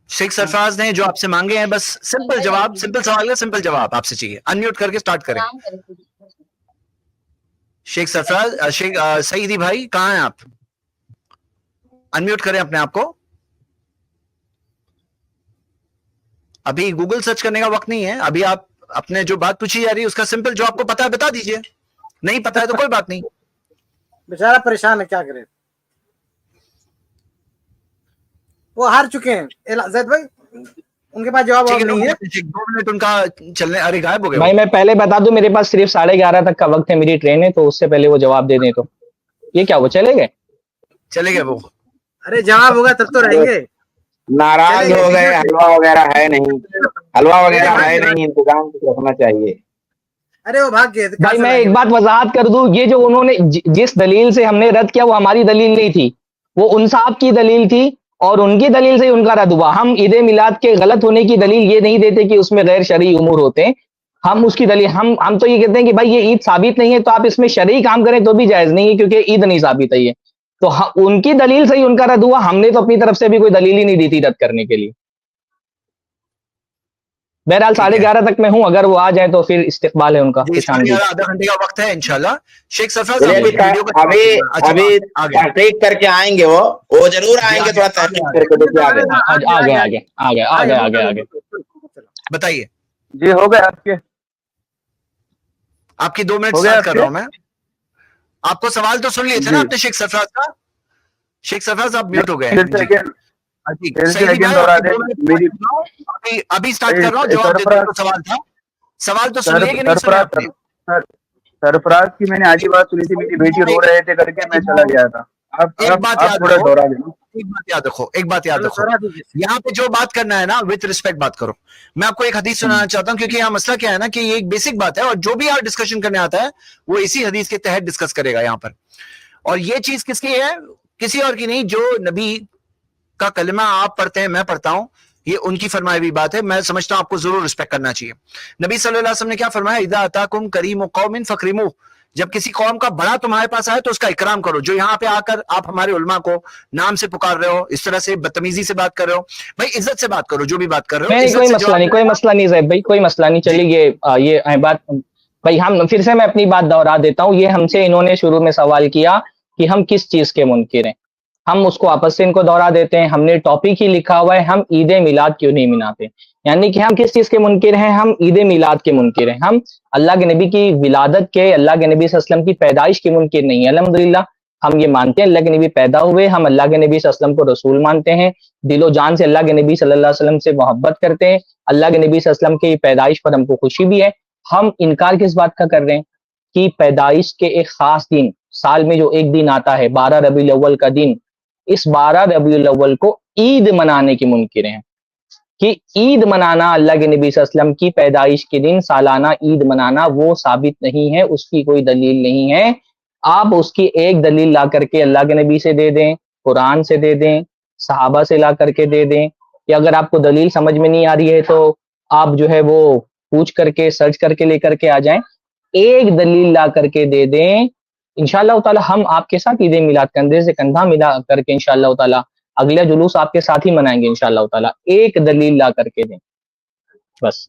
शेख सरफराज ने जो आपसे मांगे हैं, बस सिंपल जवाब, सिंपल सवाल का सिंपल जवाब आपसे चाहिए। अनम्यूट करके स्टार्ट करें। शेख सरफराज, शेख सईदी भाई कहाँ हैं आप? अनम्यूट करें अपने आप को। अभी गूगल सर्च करने का वक्त नहीं है, अभी आप अपने जो बात पूछी जा रही है उसका सिंपल जो आपको पता है बता दीजिए, नहीं पता है तो कोई बात नहीं। बेचारा परेशान है, क्या करे, वो हार चुके हैं ज़ैद भाई, उनके पास जवाब और नहीं है। 2 मिनट उनका चलने, अरे गायब हो गए भाई। मैं पहले बता दूं, मेरे पास सिर्फ 11:30 तक का वक्त है, मेरी ट्रेन है, तो उससे पहले वो जवाब दे दें। तो ये क्या, वो चले गए? चले गए वो? अरे जवाब होगा तब तो रहेंगे। नाराज हो गए, हलवा वगैरह है नहीं, हलवा वगैरह है नहीं, इंतजाम रखना चाहिए। अरे वो भाग गए। भाई मैं एक बात वजाहत कर दूं, ये जो उन्होंने जिस दलील से हमने रद्द किया वो हमारी दलील नहीं थी, वो उन साहब की दलील थी, और उनकी दलील से ही उनका रद्द हुआ। हम ईद मिलाद के गलत होने की दलील ये नहीं देते कि उसमें गैर शरई उमूर होते हैं, हम उसकी दलील हम तो ये कहते हैं कि भाई ये ईद साबित नहीं है, तो आप इसमें शरई काम करें तो भी जायज नहीं है, क्योंकि ईद नहीं साबित है ये। तो उनकी दलील से ही उनका रद्द हुआ, हमने तो अपनी तरफ से भी कोई दलील ही नहीं दी थी रद्द करने के लिए। बहरहाल 11:30 तक मैं हूं, अगर वो आ जाए तो फिर इस्तिकबाल है उनका। आधा घंटे का वक्त है इंशाल्लाह। शेख सरफराज अभी तहकीक करके आएंगे, वो जरूर आएंगे, थोड़ा तहकीक करके आगे। बताइए जी, हो गए आपकी 2 मिनट स्टार्ट कर रहा हूं मैं। आपको सवाल तो सुन लिए थे ना आपने शेख सरफराज का? शेख सरफराज आप म्यूट हो गए। अभी स्टार्ट कर रहा हूँ, जवाब देते हैं। सवाल था, सवाल तो सुन लिए कि नहीं सुना आपने? सरफराज की मैंने आधी बात सुनी थी, मेरी बेटी रो रहे थे करके मैं चला गया था। एक बात याद रखो, यहाँ पे जो बात करना है ना, विद रिस्पेक्ट बात करो। मैं आपको एक हदीस सुनाना चाहता हूँ, क्योंकि यहाँ मसला क्या है ना कि ये एक बेसिक बात है, और जो भी यहाँ डिस्कशन करने आता है वो इसी हदीस के तहत डिस्कस करेगा यहाँ पर। और ये चीज किसकी है? किसी और की नहीं। जो नबी का कलमा आप पढ़ते हैं, मैं पढ़ता हूं, ये उनकी फरमाई हुई बात है। मैं समझता हूं आपको जरूर रिस्पेक्ट करना चाहिए। नबी सल्लल्लाहु अलैहि वसल्लम ने क्या फरमाया? इदा अताकुम करीमु कौमिन फकरिमु, जब किसी कौम का बड़ा तुम्हारे पास आए तो उसका इकराम करो। जो यहाँ पे आकर आप हमारे उलमा को नाम से पुकार रहे हो, इस तरह से बदतमीजी से बात कर रहे हो, भाई इज्जत से बात करो। जो भी बात कर रहे हो, कोई मसला नहीं ज़ैद भाई, कोई मसला नहीं। चलिए ये बात भाई, हम फिर से मैं अपनी बात दोहरा देता हूँ। ये हमसे इन्होंने शुरू में सवाल किया कि हम किस चीज के मुनकिर हैं, हम उसको आपस से इनको दोहरा देते हैं। हमने टॉपिक ही लिखा हुआ है, हम ईद मिलाद क्यों नहीं मनाते, यानी कि हम किस चीज के मुनकिर हैं? हम ईद मिलाद के मुनकिर हैं। हम अल्लाह के नबी की विलादत के, अल्लाह के नबी सल्लल्लाहु अलैहि वसल्लम की पैदाइश के मुनकिर नहीं है। अल्हम्दुलिल्लाह हम ये मानते हैं अल्लाह के नबी पैदा हुए, हम अल्लाह के नबी सल्लल्लाहु अलैहि वसल्लम को रसूल मानते हैं, दिलो जान से अल्लाह के नबी सल्लल्लाहु अलैहि वसल्लम से मोहब्बत करते हैं, अल्लाह के नबी सल्लल्लाहु अलैहि वसल्लम की पैदाइश पर हमको खुशी भी है। हम इनकार किस बात का कर रहे हैं कि पैदाइश के एक खास दिन, साल में जो एक दिन आता है 12 रबीउल अव्वल का दिन, इस 12 रबीउल अव्वल को ईद मनाने के मुनकिर हैं कि ईद मनाना, अल्लाह के नबी सल्लल्लाहु अलैहि वसल्लम की पैदाइश के दिन सालाना ईद मनाना वो साबित नहीं है, उसकी कोई दलील नहीं है। आप उसकी एक दलील ला करके अल्लाह के नबी से दे दें, कुरान से दे दें, सहाबा से ला करके दे दें, या अगर आपको दलील समझ में नहीं आ रही है तो आप जो है वो पूछ करके सर्च करके लेकर के आ जाएं, एक दलील ला करके दे दें, इंशाअल्लाह ताला हम आपके साथ ईद मिलाद कंधे से कंधा मिला करके इंशाअल्लाह ताला अगला जुलूस आपके साथ ही मनाएंगे इंशाअल्लाह ताला। एक दलील ला करके दें, बस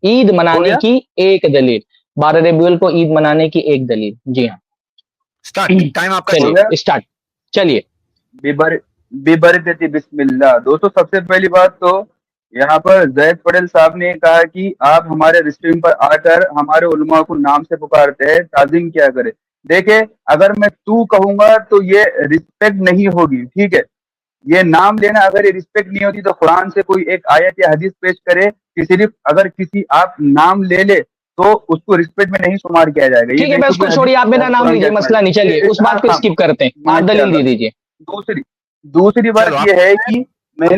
ईद मनाने की एक दलील, 12 रबीउल को ईद मनाने की एक दलील। जी हाँ, स्टार्ट, टाइम आपका चलिए स्टार्ट, चलिए। बिबरकती बिस्मिल्लाह। दोस्तों सबसे पहली बात तो यहाँ पर जैद पटेल साहब ने कहा कि आप हमारे स्ट्रीम पर आकर हमारे उलमा को नाम से पुकारते हैं, ताज़ीम क्या करे। देखे, अगर मैं तू कहूंगा तो ये रिस्पेक्ट नहीं होगी, ठीक है। ये नाम लेना अगर ये रिस्पेक्ट नहीं होती तो कुरान से कोई एक आयत या हदीस पेश करे कि सिर्फ अगर किसी आप नाम ले ले तो उसको रिस्पेक्ट में नहीं शुमार किया जाएगा। ठीक है, मैं उसको छोड़िए, आप मेरा नाम लीजिए, मसला नहीं, चलिए उस बात को स्किप करते हैं, आप दलील दे दीजिए। दूसरी बात ये है कि मैंने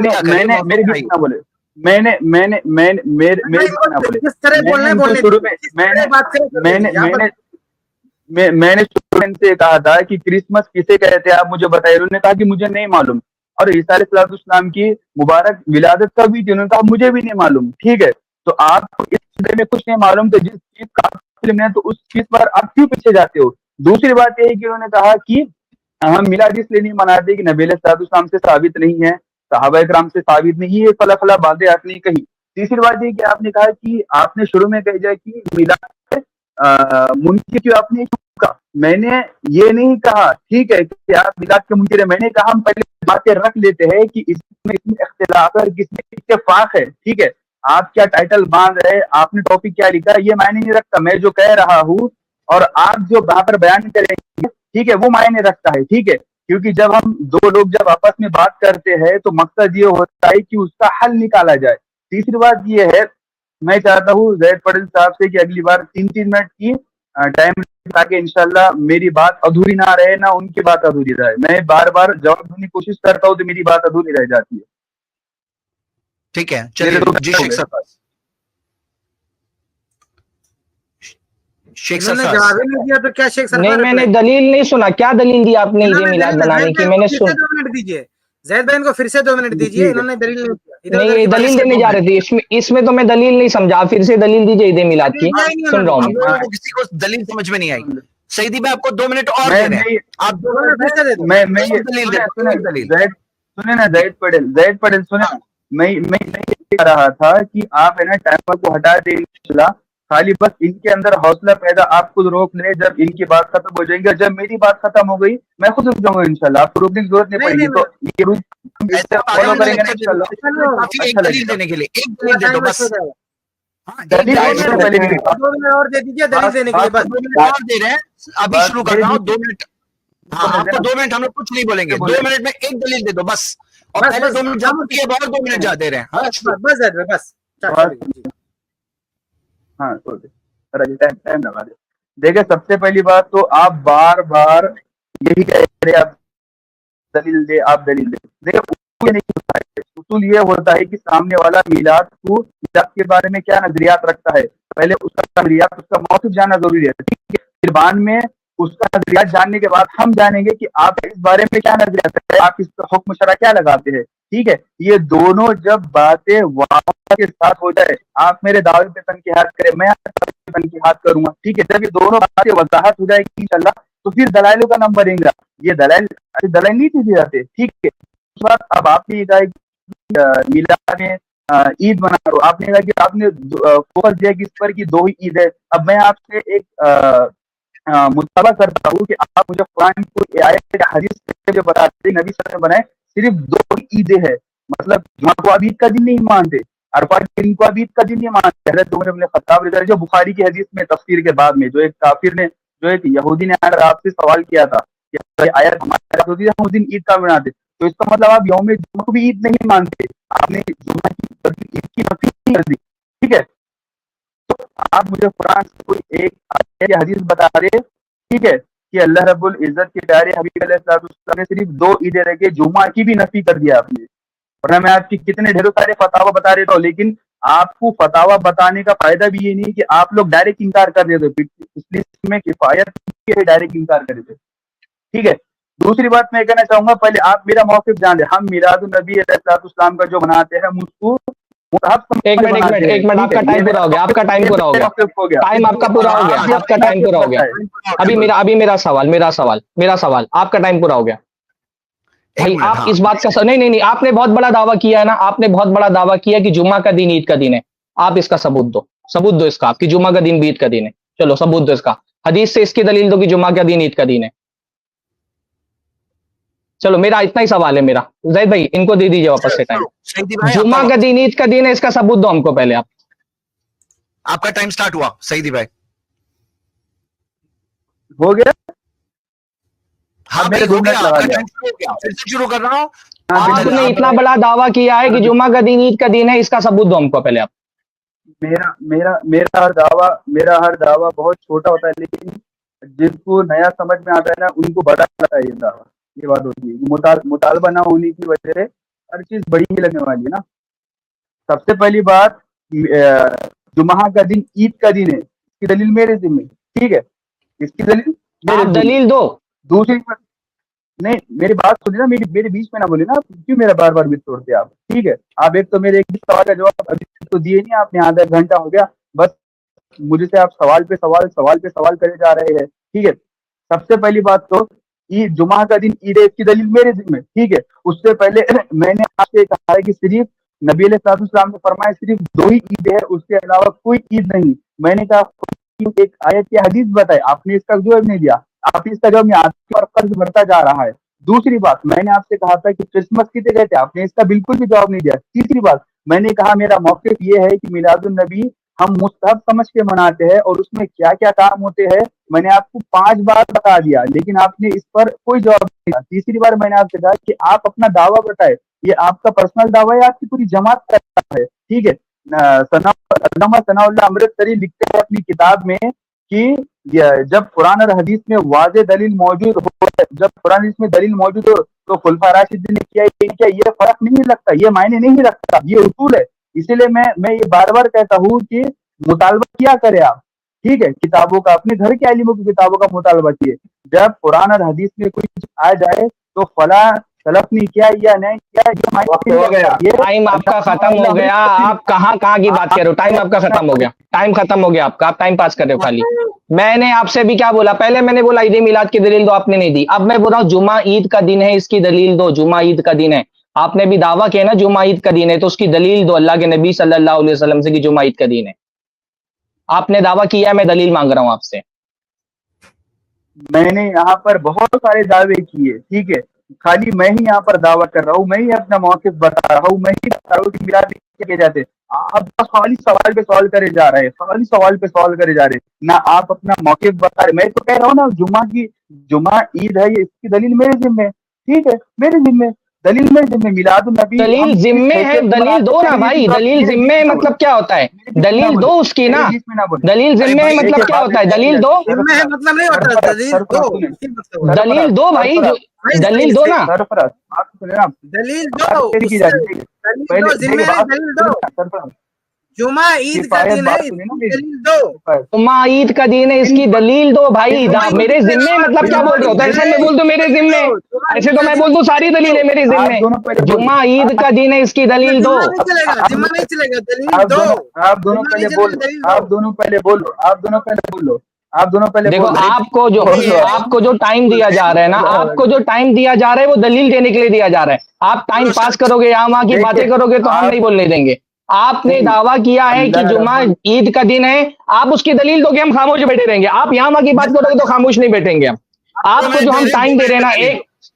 मेरे बीच ना बोले, मैंने स्टूडेंट से कहा था कि क्रिसमस किसे कहते हैं, आप मुझे बताइए। उन्होंने कहा कि मुझे नहीं मालूम। और ईसा अलैहिस्सलाम की मुबारक विलादत कब हुई थी, उन्होंने कहा मुझे भी नहीं मालूम। ठीक है, तो आपको इस बारे में कुछ नहीं मालूम तो जिस चीज का इल्म है तो उस चीज पर आप क्यों पीछे जाते हो। दूसरी बात यह है कि उन्होंने कहा कि हम मिलाद इसलिए नहीं मनाते कि नबी अलैहिस्सलाम से साबित नहीं है, सहाबा किराम से साबित नहीं है, फला फला बातें आपने कही। तीसरी बात ये कि आपने कहा कि आपने शुरू में कह दिया कि मिलाद मुनकिर क्यों, आपने कहा, मैंने ये नहीं कहा, ठीक है, कि आप मिलाद के मुनकिर है। मैंने कहा हम पहले बातें रख लेते हैं कि इसमें इख्तिलाफ है, किसमें इत्तेफाक है। ठीक है, आप क्या टाइटल बांध रहे, आपने टॉपिक क्या लिखा, ये मायने नहीं रखता। मैं जो कह रहा हूँ और आप जो वहां पर बयान करेंगे, ठीक है, वो मायने रखता है। ठीक है, क्योंकि जब हम दो लोग जब आपस में बात करते हैं तो मकसद ये होता है कि उसका हल निकाला जाए। तीसरी बात ये है, मैं चाहता हूँ जैद पटेल साहब से कि अगली बार 3-3 मिनट की टाइम, ताकि इंशाल्लाह मेरी बात अधूरी ना रहे, ना उनकी बात अधूरी रहे। मैं बार बार जवाब देने की कोशिश करता हूँ तो मेरी बात अधूरी रह जाती है। ठीक है, चलिए जी शेख सरफराज। शेख सरफराज जवाब नहीं दिया तो क्या शेख सरफराज? नहीं, मैंने दलील नहीं सुना, क्या दलील दी आपने ईद मिलाद बनाने की? मैंने सुन, 2 मिनट दीजिए जैद भाई को, फिर से 2 मिनट दीजिए। इन्होंने दलील नहीं दिया, नहीं दलील देने जा रहे थे इसमें तो मैं दलील नहीं समझा, फिर से दलील दीजिए ईद मिलाद की। सुन रहा हूँ, किसी को दलील समझ में नहीं आई। सईदी भाई आपको 2 मिनट और दे रहे हैं, आप 2 मिनट फिर से दे दो। मैं दलील सुने ना जैद पटेल सुने ना, मैं ये कह रहा था कि आप है ना टाइमर को हटा दें इंशाल्लाह, खाली बस इनके अंदर हौसला पैदा, आप खुद रोक ले। जब इनकी बात खत्म हो जाएगी, जब मेरी बात खत्म हो गई मैं खुद रुक जाऊंगा इंशाल्लाह, आपको रोकने की जरूरत नहीं पड़ेगी। तो ये रूल फॉलो करेंगे ना इंशाल्लाह। एक दलील देने के लिए एक दलील दे दो बस। दलील 2 मिनट और दे दीजिए दलील देने के लिए, बस 2 मिनट और दे रहे हैं, अभी शुरू कर रहा हूँ। 2 मिनट, हाँ आपको 2 मिनट, हम लोग कुछ नहीं बोलेंगे। 2 मिनट में एक दलील दे दो बस, और पहले 2 मिनट जब किए बहुत 2 मिनट जा दे रहे हैं। बस हाँ टाइम लगा दे। देखिए, सबसे पहली बात तो आप बार बार यही कह रहे, आप दलील दे, आप दलील दे। देखिए, उसूल नहीं होता है, उसूल ये होता है कि सामने वाला मिलाद के बारे में क्या नजरियात रखता है, पहले उसका नजरियात, उसका मौक़िफ़ जानना जरूरी है। ठीक है, फिर बाद में उसका नजरियात जानने के बाद हम जानेंगे कि आप इस बारे में क्या नजरियात है, आप इस पर हुक्म शरअ क्या लगाते हैं। ठीक है, ये दोनों जब बातें वाक़ा के साथ हो जाए, आप मेरे दावे पे तनकीहात करें, मैं तनकीहात करूंगा। ठीक है, जब ये दोनों बातें वजाहत हो जाएगी इंशाल्लाह, तो फिर दलाइलों का नंबर बढ़ेगा। ये दलाइल नहीं दीजिए जाते। ठीक है, उस बात अब आपने ये कहा कि मिलाद में ईद मना रहे हो, आपने कहा कि आपने फोकस दिया कि इस पर की 2 ही ईद है। अब मैं आपसे एक मुताबा करता हूँ कि आप मुझे कुरान को आयत या हदीस से बताते हैं नबी सल्लल्लाहु अलैहि वसल्लम बनाए सिर्फ 2 ही ईदें हैं, मतलब जुमा को आप ईद का दिन नहीं मानते, अरफा के दिन को आप ईद का दिन नहीं मानते। हज़रत उमर इब्न खत्ताब रज़ियल्लाहु अन्हु, जो बुखारी की हदीस में तफसीर के बाद में जो एक काफिर ने, जो एक यहूदी ने आकर आपसे सवाल किया था कि आयत हमारे पास होती है, हम उस दिन ईद का मनाते, तो इसका मतलब आप यौम जुमा को भी ईद नहीं मानते, आपने जुमा की ईद की नफी नहीं कर दी। ठीक है, तो आप मुझे कुरान से कोई एक आयत या हदीस बता रहे, ठीक है, कि अल्लाह रब्बुल इज्जत के प्यारे हबीब अलैहिस्सलाम ने सिर्फ 2 ईदें रखे, जुमा की भी नफी कर दिया आपने। वरना मैं आपकी कितने ढेरों सारे फतावा बता देता हूँ, लेकिन आपको फतावा बताने का फायदा भी ये नहीं कि आप लोग डायरेक्ट इनकार कर देते हो, इसलिए इसमें किफायत डायरेक्ट इनकार कर देते। ठीक है, दूसरी बात मैं कहना चाहूंगा, पहले आप मेरा मौक़िफ़ जान लें, हम मिलादुन नबी अलैहिस्सलाम का जो मनाते हैं, हम उसको एक मिनट आपका टाइम पूरा हो गया, आपका टाइम पूरा हो गया, टाइम आपका पूरा हो गया, आपका टाइम पूरा हो गया। अभी मेरा सवाल, आपका टाइम पूरा हो गया भाई। आप इस बात का नहीं, आपने बहुत बड़ा दावा किया है ना, आपने बहुत बड़ा दावा किया कि जुमा का दिन ईद का दिन है। आप इसका सबूत दो इसका, आपकी जुमा का दिन भी ईद का दिन है। चलो सबूत दो इसका, हदीस से इसकी दलील दो कि जुमा का दिन ईद का दिन है। चलो मेरा इतना ही सवाल है मेरा, जैद भाई इनको दे दीजिए वापस से टाइम। जुमा का दिन ईद का दिन है, इसका सबूत दो हमको पहले आप। आपका टाइम स्टार्ट हुआ सईदी भाई, हो गया। हाँ मेरे भाई हो गया, लगा आपका लिया। टाइम शुरू हो गया, फिर से शुरू कर रहा हूँ। आपने इतना बड़ा दावा किया है कि जुमा का दिन ईद का दिन है, इसका सबूत दो हमको पहले आप। मेरा हर दावा बहुत छोटा होता है, लेकिन जिसको नया समझ में आता है ना, उनको बड़ा लगता है ये दावा। ये बात होती है, मुतालबा ना होने की वजह से हर चीज बड़ी ही लगने वाली है ना। सबसे पहली बात, जुमा का दिन ईद का दिन है, इसकी दलील मेरे जिम्मे। ठीक है, इसकी दलील मेरे आप दलील दो। दूसरी बात, नहीं मेरी बात सुनिए ना, मेरे बीच में ना बोले ना, क्यों मेरा बार बार बीच तोड़ते आप। ठीक है, आप एक तो मेरे एक सवाल का जवाब अभी तो दिए नहीं आपने, आधा घंटा हो गया बस, मुझे से आप सवाल पे सवाल करे जा रहे हैं। ठीक है, सबसे पहली बात तो ईद, जुमा का दिन ईद है, इसकी दलील मेरे जिम्मे। ठीक है, उससे पहले मैंने आपसे कहा है कि सिर्फ नबी अलैहिस्सलाम ने फरमाया सिर्फ 2 ही ईद है, उसके अलावा कोई ईद नहीं। मैंने कहा एक आयत या हदीस बताए, आपने इसका जवाब नहीं दिया, आप इसका जवाब नहीं, आपके और कर्ज बढ़ता जा रहा है। दूसरी बात, मैंने आपसे कहा था कि क्रिसमस किसे कहते हैं, आपने इसका बिल्कुल भी जवाब नहीं दिया। तीसरी बात, मैंने कहा मेरा मौक़िफ़ ये है कि मिलादुन नबी हम मुस्तहब समझ के मनाते हैं और उसमें क्या क्या काम होते हैं, मैंने आपको 5 बार बता दिया, लेकिन आपने इस पर कोई जवाब नहीं दिया। तीसरी बार मैंने आपसे कहा कि आप अपना दावा बताए, ये आपका पर्सनल दावा है, आपकी पूरी जमात का दावा है। ठीक है, सनाउल्लाह अमृतसरी लिखते हैं अपनी किताब में कि जब कुरान और हदीस में वाज़े दलील मौजूद हो, जब कुरान हदीस में दलील मौजूद हो, तो खुलफा राशिदीन ने क्या ये फर्क नहीं लगता, ये मायने नहीं रखता, ये उसूल है। इसीलिए मैं ये बार बार कहता हूँ कि मुतालबा किया करे आप। ठीक है, किताबों का, अपने घर के आलिमों की किताबों का मुतालबा किए। जब कुरान और हदीस में कुछ आ जाए तो फला सलफ ने किया या नहीं किया, हो गया, टाइम आपका खत्म हो गया। आप कहाँ की बात कर रहे हो, टाइम आपका खत्म हो गया, टाइम खत्म हो गया आपका, आप टाइम पास कर रहे हो खाली। मैंने आपसे भी क्या बोला, पहले मैंने बोला ईद मिलाद की दलील दो, आपने नहीं दी। अब मैं बोल रहा हूँ जुमा ईद का दिन है, इसकी दलील दो, जुमा ईद का दिन है। आपने भी दावा किया ना जुमा ईद का दिन है, तो उसकी दलील दो अल्लाह के नबी सल्लल्लाहु अलैहि वसल्लम से कि जुमा ईद का दिन है। आपने दावा किया, मैं दलील मांग रहा हूँ आपसे। मैंने यहाँ पर बहुत सारे दावे किए, ठीक है, खाली मैं ही यहाँ पर दावा कर रहा हूँ, मैं ही अपना मौक़िफ़ बता रहा हूँ, मैं ही बता रहा हूँ कि मिलाद किए जाते। आप बस खाली सवाल पे सवाल करे जा रहे हैं, खाली सवाल पे सवाल करे जा रहे हैं ना, आप अपना मौक़िफ़ बता रहे। मैं तो कह रहा हूँ ना, जुमा ईद है, ये इसकी दलील मेरे जिम्मे। ठीक है, मेरे जिम्मे दलील, मेरे जिम्मे मिलादुन नबी। दलील जिम्मे है, दलील दो ना भाई, दलील जिम्मे मतलब क्या होता है, दलील दो उसकी ना, दलील जिम्मे मतलब क्या होता है, दलील दो, जिम्मे है मतलब नहीं होता, दलील दो, दलील दो भाई, दलील दो ना, दलील दो, जिम्मे दलील दो। जुमा ईद का दिन है, दलील दो। जुमा ईद का दिन है, इसकी दलील दो भाई। मेरे जिम्मे मतलब क्या बोल रहे हो, ऐसे मैं बोल दूं मेरे जिम्मे, ऐसे तो मैं बोल दूं सारी दलील है मेरे जिम्मे। जुमा ईद का दिन है, इसकी दलील दो। जिम्मा नहीं चलेगा, दलील दो। आप दोनों पहले बोलो, आप दोनों पहले देखो, आपको जो टाइम दिया जा रहा है ना, आपको जो टाइम दिया जा रहा है वो दलील देने के लिए दिया जा रहा है। आप टाइम पास करोगे, यहाँ वहां की बातें करोगे तो हम नहीं बोलने देंगे। आपने दावा किया है कि जुमा ईद का दिन है, आप उसकी दलील दोगे, हम खामोश बैठे रहेंगे। आप यहाँ वहां की बात करोगे तो खामोश नहीं बैठेंगे हम। आपको जो हम टाइम दे रहे हैं ना,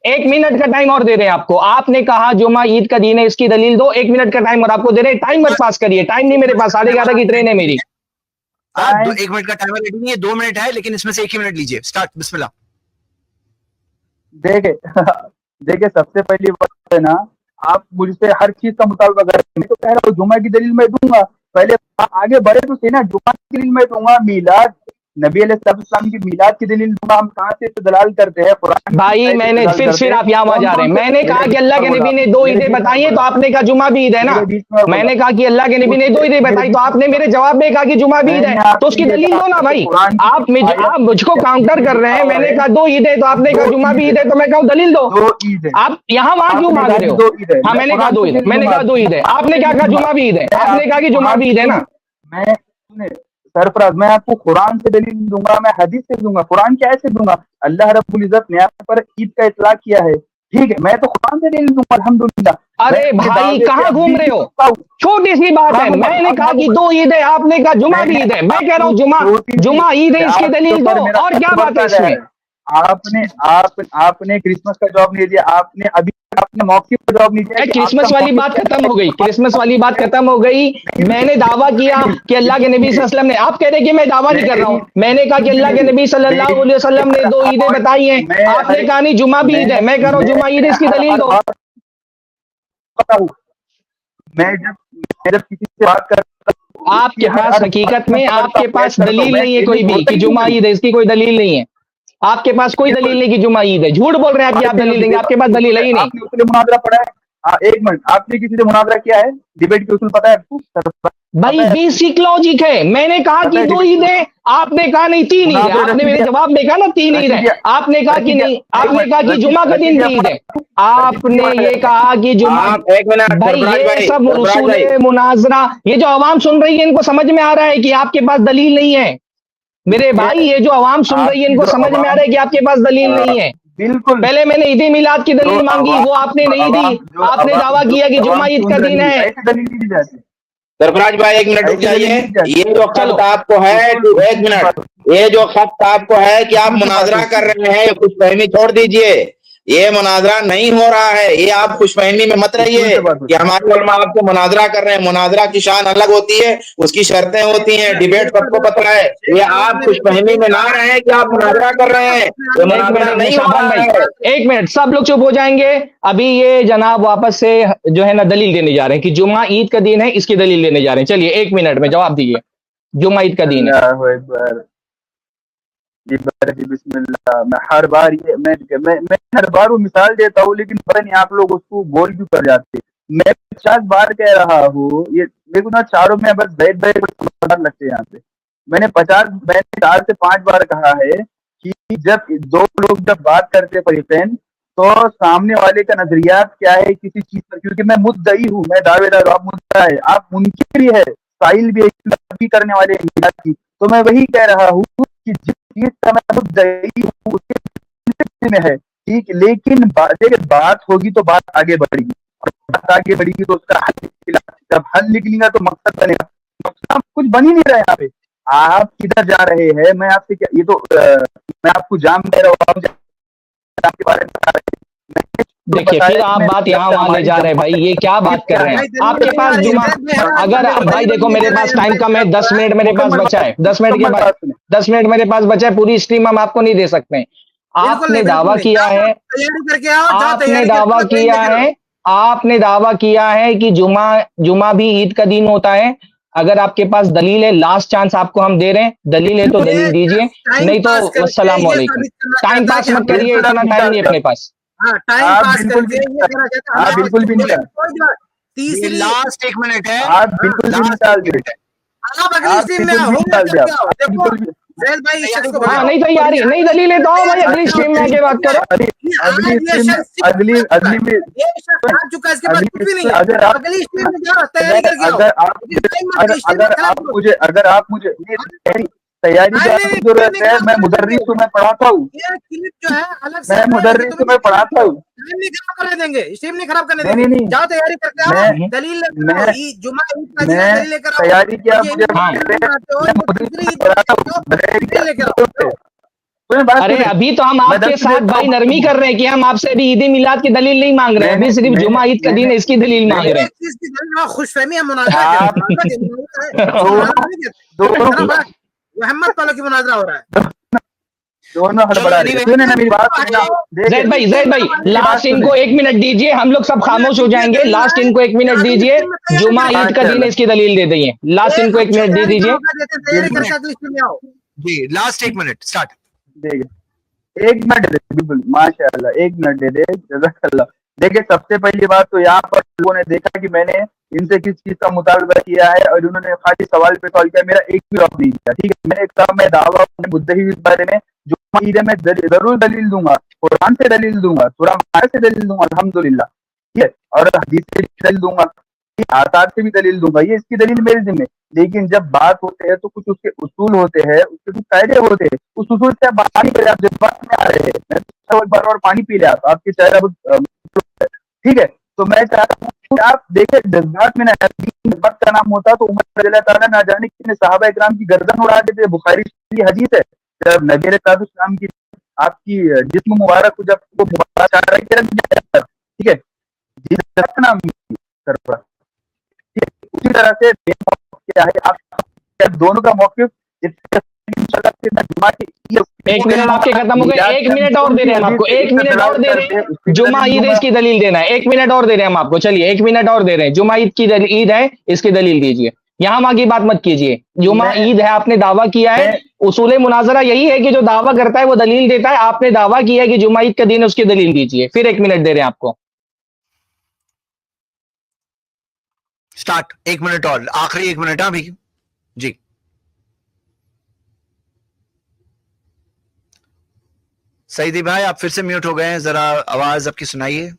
एक मिनट का टाइम और दे रहे हैं आपको। आपने कहा जुमा ईद का दिन है, इसकी दलील दो, 1 मिनट का टाइम और आपको दे रहे हैं। टाइम मत पास करिए, टाइम नहीं मेरे पास, 11:30 की ट्रेन है मेरी। 1 मिनट का टाइमर रेडी नहीं है, 2 मिनट है, लेकिन इसमें से 1 ही मिनट लीजिए। स्टार्ट, बिस्मिल्लाह। देखे देखे सबसे पहली बात है ना, आप मुझसे हर चीज का मुतालबा कर, मैं तो कह रहा हूँ जुमा की दलील मैं दूंगा, पहले आगे बढ़े तो सही ना। जुमा की दलील मैं दूंगा, मीलाद नबी अलैहिस्सलाम की मीलाद की दलील दूंगा। हम कहाँ से इस्तेदलाल करते हैं? कुरान भाई मैंने फिर आप यहाँ वहां जा रहे हैं। मैंने कहा कि अल्लाह के नबी ने 2 ईदें बताई है, तो आपने कहा जुमा भी ईद है ना। मैंने कहा कि अल्लाह के नबी ने 2 ईदें बताई, तो आपने मेरे जवाब में कहा कि जुमा भी ईद है, तो उसकी दलील दो ना भाई। आप मुझको काउंटर कर रहे हैं। मैंने कहा 2 ईदें, तो आपने कहा जुमा भी ईद है, तो मैं कहूँ दलील दो। 2 ईद है, आप यहाँ वहां क्यों भाग रहे हो? हाँ मैंने कहा 2 ईद है, मैंने कहा 2 ईद है, आपने क्या कहा? जुमा भी ईद है, आपने कहा कि जुमा भी ईद है ना। मैं सरफराज, मैं आपको कुरान से दलील दूंगा, मैं हदीस से दूंगा। कुरान क्या ऐसे दूंगा? अल्लाह रब्बुल इज्जत ने यहाँ पर ईद का इतलाक किया है, ठीक है, मैं तो कुरान से दलील दूंगा अल्हम्दुलिल्लाह। अरे भाई कहाँ घूम रहे हो? छोटी सी बात है, मैंने कहा कि 2 ईद है, आपने कहा जुमा भी ईद है। मैं कह रहा हूँ जुमा ईद है, इसकी दलील दो। और क्या बात है इसमें? आपने क्रिसमस का जवाब नहीं दिया, आपने मौके पर जवाब नहीं दिया। क्रिसमस वाली बात खत्म हो गई, क्रिसमस वाली बात खत्म हो गई। मैंने दावा किया कि अल्लाह के नबी सल्लल्लाहु अलैहि वसल्लम ने, आप कह रहे कि मैं दावा नहीं कर रहा हूँ, मैंने कहा कि अल्लाह के नबी सल्लल्लाहु अलैहि वसल्लम ने 2 ईदें बताई हैं, आपने कहा नहीं जुमा भी ईद है। मैं कह रहा हूँ जुमा ईद, इसकी दलील दो। मैं जब किसी से बात करता हूं, आपके पास हकीकत में आपके पास दलील नहीं है कोई भी कि जुमा ईद है, इसकी कोई दलील नहीं है। आपके पास कोई दलील नहीं कि जुमा ईद है। झूठ बोल रहे हैं आप कि आप दलील देंगे, आपके पास दलील है ही नहीं। आपने उसके लिए मुनाजरा पढ़ा है? एक मिनट, आपने किसी से मुनाजरा किया है? डिबेट के उसूल पता है आपको? भाई बेसिक लॉजिक है। मैंने कहा कि 2 ईद है, आपने कहा नहीं 3 ईद है। आपने मेरे जवाब में कहा ना 3 ईद है, आपने कहा कि नहीं, आपने कहा कि जुमा का दिन भी ईद है। आपने ये कहा कि जुमा। एक मिनट भाई ये सब उसूल मुनाजरा, ये जो आवाम सुन रही है इनको समझ में आ रहा है कि आपके पास दलील नहीं है। मेरे भाई ये जो आवाम सुन रही है इनको समझ में आ रहा है कि आपके पास दलील नहीं है। बिल्कुल, पहले मैंने ईद मिलाद की दलील मांगी, वो आपने नहीं दी। आपने दावा किया कि जुमा ईद का दिन है। सरफराज भाई 1 मिनट रुक जाइए। ये जो खत आपको है, 1 मिनट, ये जो खत आपको है कि आप मुनाजरा कर रहे हैं, ये खुशफहमी छोड़ दीजिए। ये मुनाजरा नहीं हो रहा है, ये आप खुशफहमी में मत रहिए कि हमारे उलमा आपसे मुनाजरा कर रहे हैं। मुनाजरा की शान अलग होती है, उसकी शर्तें होती हैं, डिबेट सबको पता है। ये आप खुशफहमी में ना रहे कि आप मुनाजरा कर रहे हैं, ये मुनाजरा नहीं हो रहा है। 1 मिनट, सब लोग चुप हो जाएंगे। अभी ये जनाब वापस से जो है ना दलील देने जा रहे हैं कि जुमा ईद का दिन है, इसकी दलील देने जा रहे हैं। चलिए 1 मिनट में जवाब दीजिए, जुमा ईद का दिन है। बिस्मिल्लाह। मैं हर बार वो मिसाल देता हूँ, लेकिन पता नहीं आप लोग उसको गोल क्यों कर जाते। मैं 50 बार कह रहा हूँ, ये देखो ना, चारों में बस बैठ लगते हैं यहाँ पे। मैंने 4 से 5 बार कहा है कि जब 2 लोग जब बात करते परिफेन, तो सामने वाले का नजरियात क्या है किसी चीज पर, क्योंकि मैं मुद्दई हूँ, मैं दावेदार हूँ, आप मुद्दा है, आप मुनकिर भी है, साइल भी है, करने वाले की। तो मैं वही कह रहा हूँ कि जिस चीज का मैं मुद्दई हूँ उसके में है, ठीक, लेकिन बात होगी तो बात आगे बढ़ेगी, और बात आगे बढ़ेगी तो उसका हल निकलेगा। जब हल निकलेगा तो मकसद बनेगा। मकसद कुछ बन ही नहीं रहा है यहाँ पे। आप किधर जा रहे हैं? मैं आपसे क्या, ये तो मैं आपको जाम दे रहा हूँ, जाम के बारे में। देखिए फिर आप बात यहाँ वहां ले जा रहे हैं भाई, ये क्या बात कर रहे हैं? आपके पास जुमा, अगर भाई देखो मेरे पास टाइम कम है, 10 मिनट मेरे पास बचा है, 10 मिनट के बाद 10 मिनट मेरे पास बचा है, पूरी स्ट्रीम हम आपको नहीं दे सकते। आपने दावा किया है, आपने दावा किया है कि जुमा भी ईद का दिन होता है। अगर आपके पास दलील है, लास्ट चांस आपको हम दे रहे हैं, दलील है तो दलील दीजिए, नहीं तो अस्सलाम वालेकुम। टाइम पास मत करिए, इतना टाइम नहीं अपने पास। बिल्कुल भी नहीं, तीसरी लास्ट 1 मिनट है, आप बिल्कुल भी निकाल दे। आप अगली स्ट्रीम में हाँ नहीं तैयारी, नहीं दलील है तो आओ भाई अगली स्ट्रीम में आके बात करो। अगली में चुका, इसके बाद कुछ भी नहीं। अगली स्ट्रीम में जाओ, तैयारी करके आओ। अगर आप मुझे तैयारी की जरूरत है, मैं मुदर्रिस हूँ, मैं पढ़ाता हूँ। ये क्लिप जो है अलग से, मैं मुदर्रिस हूँ, मैं पढ़ाता हूँ। नहीं खराब करने देंगे, स्ट्रीम नहीं खराब करने देंगे। जाओ तैयारी करके आओ, दलील जुमा दलील लेकर आओ। तैयारी किया मुझे, अरे अभी तो हम आपके साथ भाई नरमी कर रहे हैं कि हम आपसे अभी ईद मिलाद की दलील नहीं मांग रहे हैं, अभी सिर्फ जुमा ईद का दिन है इसकी दलील मांग रहे हैं। खुशफहमी है, मोहम्मद वालों की मुनाजरा हो रहा है। दोनों हड़बड़ा रहे हैं। सुने ना मेरी बात, सुनना। जैद भाई लास्ट इनको 1 मिनट दीजिए, हम लोग सब खामोश हो जाएंगे। लास्ट इनको 1 मिनट दीजिए, जुमा ईद का दिन है, इसकी दलील दे दीजिए। लास्ट इनको 1 मिनट दे दीजिए जी, लास्ट 1 मिनट स्टार्ट। देखिए 1 मिनट दे दे, बिल्कुल माशाल्लाह 1 मिनट दे दे, जज़ाकल्लाह। देखिए सबसे पहली बात तो यहाँ पर लोगों ने देखा कि मैंने इनसे किस चीज का मुतालबा किया है और उन्होंने खाली सवाल पे सवाल किया, मेरा एक भी जवाब नहीं दिया। ठीक है, मैंने कहा मैं दावा अपने मुद्दई इस बारे में जो ईद है मैं जरूर दलील दूंगा, कुरान से दलील दूंगा, सूरह से दलील दूंगा अल्हम्दुलिल्लाह, ठीक है, और हदीस से दलील दूंगा, आसार से भी दलील दूंगा, ये इसकी दलील मेरे जिम्मे। लेकिन जब बात होते हैं तो कुछ उसके उसूल होते हैं, उसके कुछ कायदे होते हैं, उस उसूल से आप बात नहीं करे, आप जज्बात में आ रहे हैं। मैं तो एक बार और पानी पी ले, आपके चेहरा ठीक है। तो मैं चाहता हूँ कि आप देखें जज्बात में ना, जज्बात का नाम होता तो उमर रज़ियल्लाहु ताला ना जाने कितने सहाबा इकराम की गर्दन उड़ा देते। बुखारी की हदीस है, जब नबी अलैहिस्सलाम की आपकी जिस्म मुबारक को जब वो मुबारक, ठीक है, जिसका नाम करवा, उसी तरह से क्या है आप दोनों का मौक़िफ़ एक मिनट आपके खत्म हो गए, 1 मिनट और दे रहे हैं हम आपको, 1 मिनट और दे रहे हैं। जुमा ईद है, इसकी दलील देना है, 1 मिनट और दे रहे हैं हम आपको। चलिए 1 मिनट और दे रहे हैं, जुमा ईद की ईद है, इसकी दलील दीजिए। यहाँ वहां की बात मत कीजिए, जुमा ईद है, आपने दावा किया है। उसूले मुनाजरा यही है कि जो दावा करता है वो दलील देता है। आपने दावा किया है कि जुमा ईद का दिन है, उसकी दलील दीजिए। फिर 1 मिनट दे रहे हैं आपको, स्टार्ट। 1 मिनट और, आखिरी 1 मिनट अभी जी। सईदी भाई आप फिर से म्यूट हो गए हैं, जरा आवाज आपकी सुनाइए।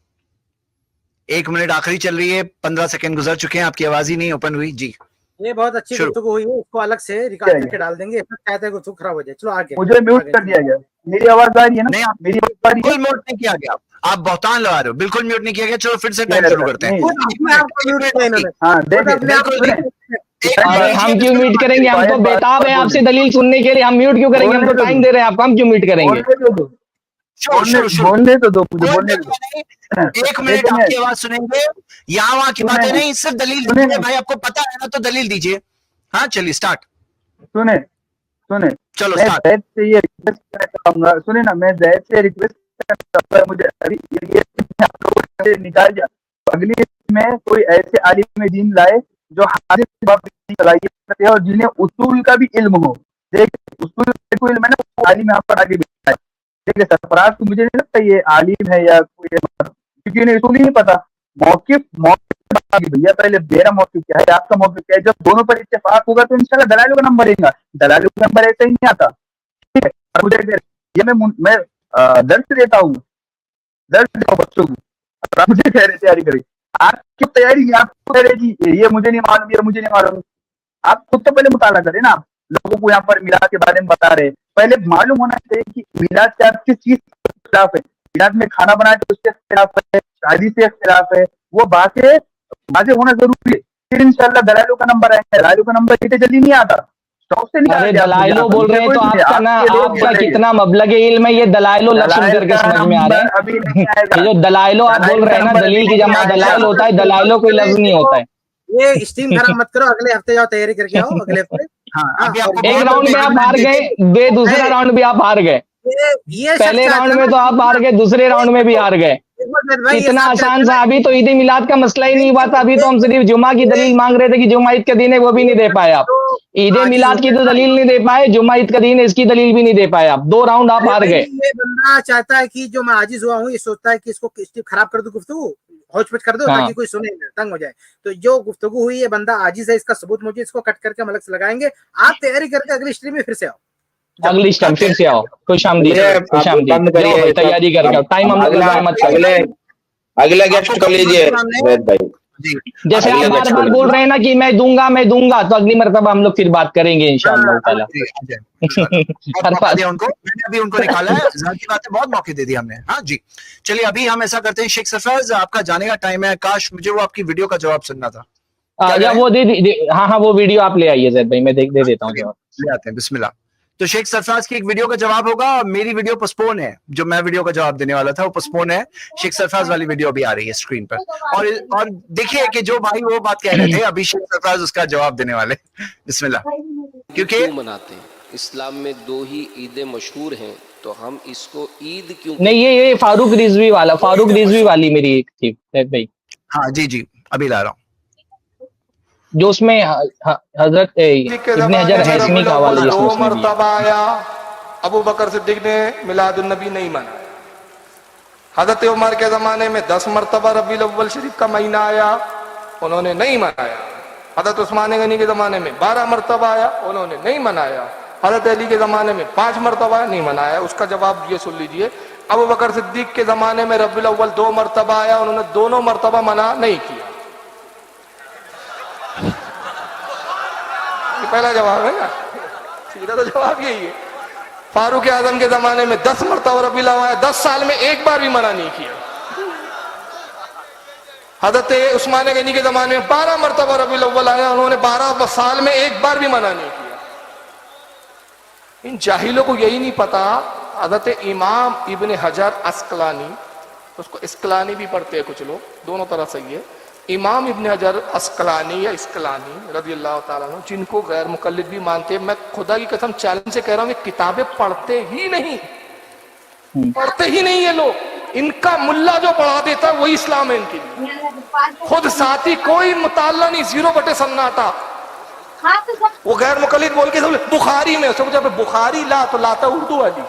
1 मिनट आखिरी चल रही है, 15 सेकंड गुजर चुके हैं, आपकी आवाज ही नहीं ओपन हुई जी। ये बहुत अच्छी गुफ्तगू हुई है, इसको अलग से रिकॉर्ड करके डाल देंगे, चाहते हैं गुफ्तगू खराब हो जाए। चलो आगे, मुझे म्यूट कर दिया गया, मेरी आवाज आ रही है ना? नहीं, मेरी आवाज आ रही है? बिल्कुल म्यूट नहीं किया गया, आप बहुतान लगा रहे हो, बिल्कुल म्यूट नहीं किया गया। चलो फिर से टाइम शुरू करते हैं। हाँ देखिए, अरे हम क्यों म्यूट करेंगे, हम तो बेताब है आपसे दलील सुनने के लिए, हम म्यूट क्यों करेंगे? हम तो टाइम दे रहे हैं आपको, हम क्यों म्यूट करेंगे? बोलने तो दो मुझे, बोलने दो। 1 मिनट आपकी आवाज सुनेंगे, यहाँ वहां की बातें नहीं, सिर्फ दलील दीजिए भाई, आपको पता है ना तो दलील दीजिए। हाँ चलिए स्टार्ट। सुने चलो मैं स्टार्ट। जैद से ये रिक्वेस्ट करना चाहूंगा, सुने ना, मैं जैद से रिक्वेस्ट करना चाहूंगा, मुझे अभी ये आप लोगों से निकाल जाए, अगली में कोई ऐसे आलिम दीन लाए जो हाजिर सलाहियत है और जिन्हें उसूल का भी इल्म हो। देख उसूल को इल्म है ना, वो आलिम यहाँ पर आगे बैठा है। ठीक है, सरफराज को मुझे नहीं लगता ये आलिम है या कोई, क्योंकि इन्हें उसूल ही नहीं पता। मौक़िफ़ भैया, पहले मेरा मौक़िफ़ क्या है, आपका मौक़िफ़ क्या है? जब दोनों पर इत्तेफाक होगा तो इंशाल्लाह दलाइल का नंबर आएगा। दलाइल का नंबर ऐसे ही नहीं आता, ठीक है। और मुझे ये मैं दर्स देता हूँ, बच्चों को, मुझे कह रहे तैयारी करें, आपकी तैयारी आपको कह रहे जी ये मुझे नहीं मालूम, ये मुझे नहीं मालूम। आप खुद तो पहले मुताला करें ना, लोगों को यहाँ पर मिलाद के बारे में बता रहे, पहले मालूम होना चाहिए कि मिलाद से आप किस चीज के खिलाफ है। मिलाद में खाना बनाए तो उसके खिलाफ है, शादी से खिलाफ है, वो बातें वाज़ेह होना जरूरी है। फिर इंशाल्लाह दलाइलों का नंबर आएगा। दलाइलों का नंबर इतने जल्दी नहीं आता, स्टॉक से अरे दलाइलो बोल रहे हैं तो आपका ना, आपका कितना मबलग इल्म है, ये दलाइलो लफ्ज़ सुन करके समझ में आ रहे हैं। ये जो दलाइलो आप बोल रहे हैं ना, दलील की जमा दलाइल होता है, दलाइलो कोई लफ्ज़ नहीं होता है। ये स्टीम खराब मत करो, अगले हफ्ते जाओ तैयारी करके आओ, अगले हफ्ते। एक राउंड में आप हार गए, दूसरा राउंड भी आप हार गए। पहले राउंड में तो आप हार गए, दूसरे राउंड में भी हार गए। इतना आसान सा, अभी तो ईद मिलाद का मसला ही नहीं हुआ था, अभी तो हम सिर्फ जुमा की दलील मांग रहे थे कि जुमा ईद का दिन है, वो भी नहीं दे पाए आप। ईद मिलाद की तो दलील नहीं दे पाए, जुमा ईद का दिन है इसकी दलील भी नहीं दे पाए आप। 2 राउंड आप हार गए। ये बंदा चाहता है कि जो मैं आजिज हुआ हूँ, ये सोचता है कि इसको खराब कर दो, गुफ्तगू होच-पोच कर दो, ताकि कोई सुने ना, तंग हो जाए। तो जो गुफ्तगू हुई है, बंदा आजिज है, इसका सबूत मुझे, इसको कट करके हम अलग से लगाएंगे। आप तैयारी करके अगली स्ट्रीम में फिर से आओ, अगली स्ट्रीम फिर से आओ। खुशामदीद, तैयारी करके टाइम हम लोग मत अगला गेस्ट कर लीजिए भाई। जैसे आप बार बार बोल रहे हैं ना कि मैं दूंगा, तो अगली मरतबा हम लोग फिर बात करेंगे इंशाअल्लाह ताला। उनको मैंने अभी उनको निकाला है, जाहिर सी बात है, बहुत मौके दे दिए हमने। हाँ जी, चलिए अभी हम ऐसा करते हैं, शेख सरफराज आपका जाने का टाइम है। काश मुझे वो आपकी वीडियो का जवाब सुनना था। या वो हाँ वो वीडियो आप ले आइए जैद भाई, मैं दे देता हूँ जवाब। ले आते हैं, बिस्मिल्लाह। तो शेख सरफराज की एक वीडियो का जवाब होगा, और मेरी वीडियो पोस्टपोन है, जो मैं वीडियो का जवाब देने वाला था वो पोस्टपोन है। शेख सरफराज वाली वीडियो अभी आ रही है स्क्रीन पर, और देखिए कि जो भाई वो बात कह रहे थे, अभी शेख सरफराज उसका जवाब देने वाले। बिस्मिल्लाह। क्योंकि मनाते हैं इस्लाम में 2 ही ईदें मशहूर हैं, तो हम इसको ईद क्यों? नहीं, ये फारूक रिजवी वाली मेरी एक थी जैद भाई। हाँ जी जी, अभी ला रहा हूँ। जो उसमें हजरत इब्न हजर हैसमी का हवाला जिसमें दो उसने दिया। मरतबा आया, अबू बकर सिद्दीक ने मिलादुन नबी नहीं मनाया। हजरत उमर के जमाने में 10 मरतबा रबीउल अव्वल शरीफ का महीना आया, उन्होंने नहीं मनाया। हजरत उस्मान गनी के जमाने में 12 मरतबा आया, उन्होंने नहीं मनाया। हजरत अली के जमाने में 5 मरतबा नहीं मनाया। उसका जवाब ये सुन लीजिए, अबू बकर सिद्दीक के जमाने में रबीउल अव्वल 2 मरतबा आया, उन्होंने दोनों मरतबा मना नहीं किया। ये पहला जवाब है ना, सीधा तो जवाब यही है। फारूक आजम के जमाने में 10 मरतबा रबीउल अव्वल आया, 10 साल में एक बार भी मना नहीं किया। हजरत उस्मान गनी के जमाने में 12 मरतबा रबीउल अव्वल आया, उन्होंने 12 साल में एक बार भी मना नहीं किया। इन जाहिलों को यही नहीं पता, हजरत इमाम इब्न हजर अस्कलानी, उसको इस्कलानी भी पढ़ते हैं कुछ लोग, दोनों तरह सही है, इमाम इब्न हजर अस्कलानी या इस्कलानी रज़ियल्लाहु ताला अन्हु, जिनको गैर मुकल्लिद भी मानते हैं, मैं खुदा की कसम चैलेंज से कह रहा हूं, ये किताबें पढ़ते ही नहीं ये लोग। इनका मुल्ला जो पढ़ा देता है वही इस्लाम है इनके लिए। खुद साथी कोई मुताल्ला नहीं, 0 सन्नाटा। वो गैर मुकल्लिद बोल के सब बुखारी में, सब जब बुखारी ला तो लाता उर्दू वाली।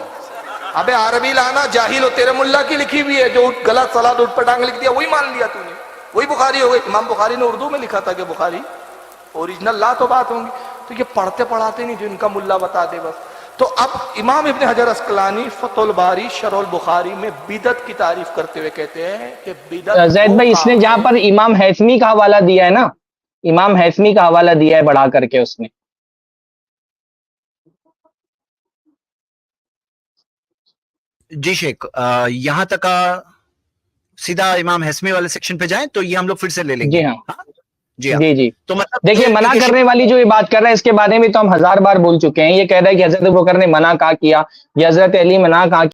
अबे अरबी लाना, जाहिल हो, तेरे मुल्ला की लिखी हुई है, जो गलत सलाद उठ पटांग लिख दिया वही मान लिया तूने, वही बुखारी हो गई। इमाम बुखारी ने उर्दू में लिखा था कि बुखारी ओरिजिनल ला तो बात होंगी। तो ये पढ़ते पढ़ाते नहीं, जो इनका मुल्ला बता दे बस। तो अब इमाम इब्न हजर अस्कलानी फतहुल बारी शरहुल बुखारी में बिदअत की तारीफ करते हुए कहते हैं कि बिदअत, जैद भाई इसने जहां पर इमाम हैसमी का हवाला दिया है ना, इमाम हैसमी का हवाला दिया है बढ़ा करके उसने। जी शेख, यहाँ तक सीधा इमाम हैसमी वाले सेक्शन पे जाएं तो ये हम लोग फिर से ले लेंगे। जी हाँ, जी हाँ। जी जी। तो मतलब देखिए, मना करने वाली जो ये बात कर रहा है, इसके बारे में तो हम 1000 बार बोल चुके हैं। ये कह रहा है कि हजरत अबू बकर ने मना कहा किया, या हजरत अली मना कहा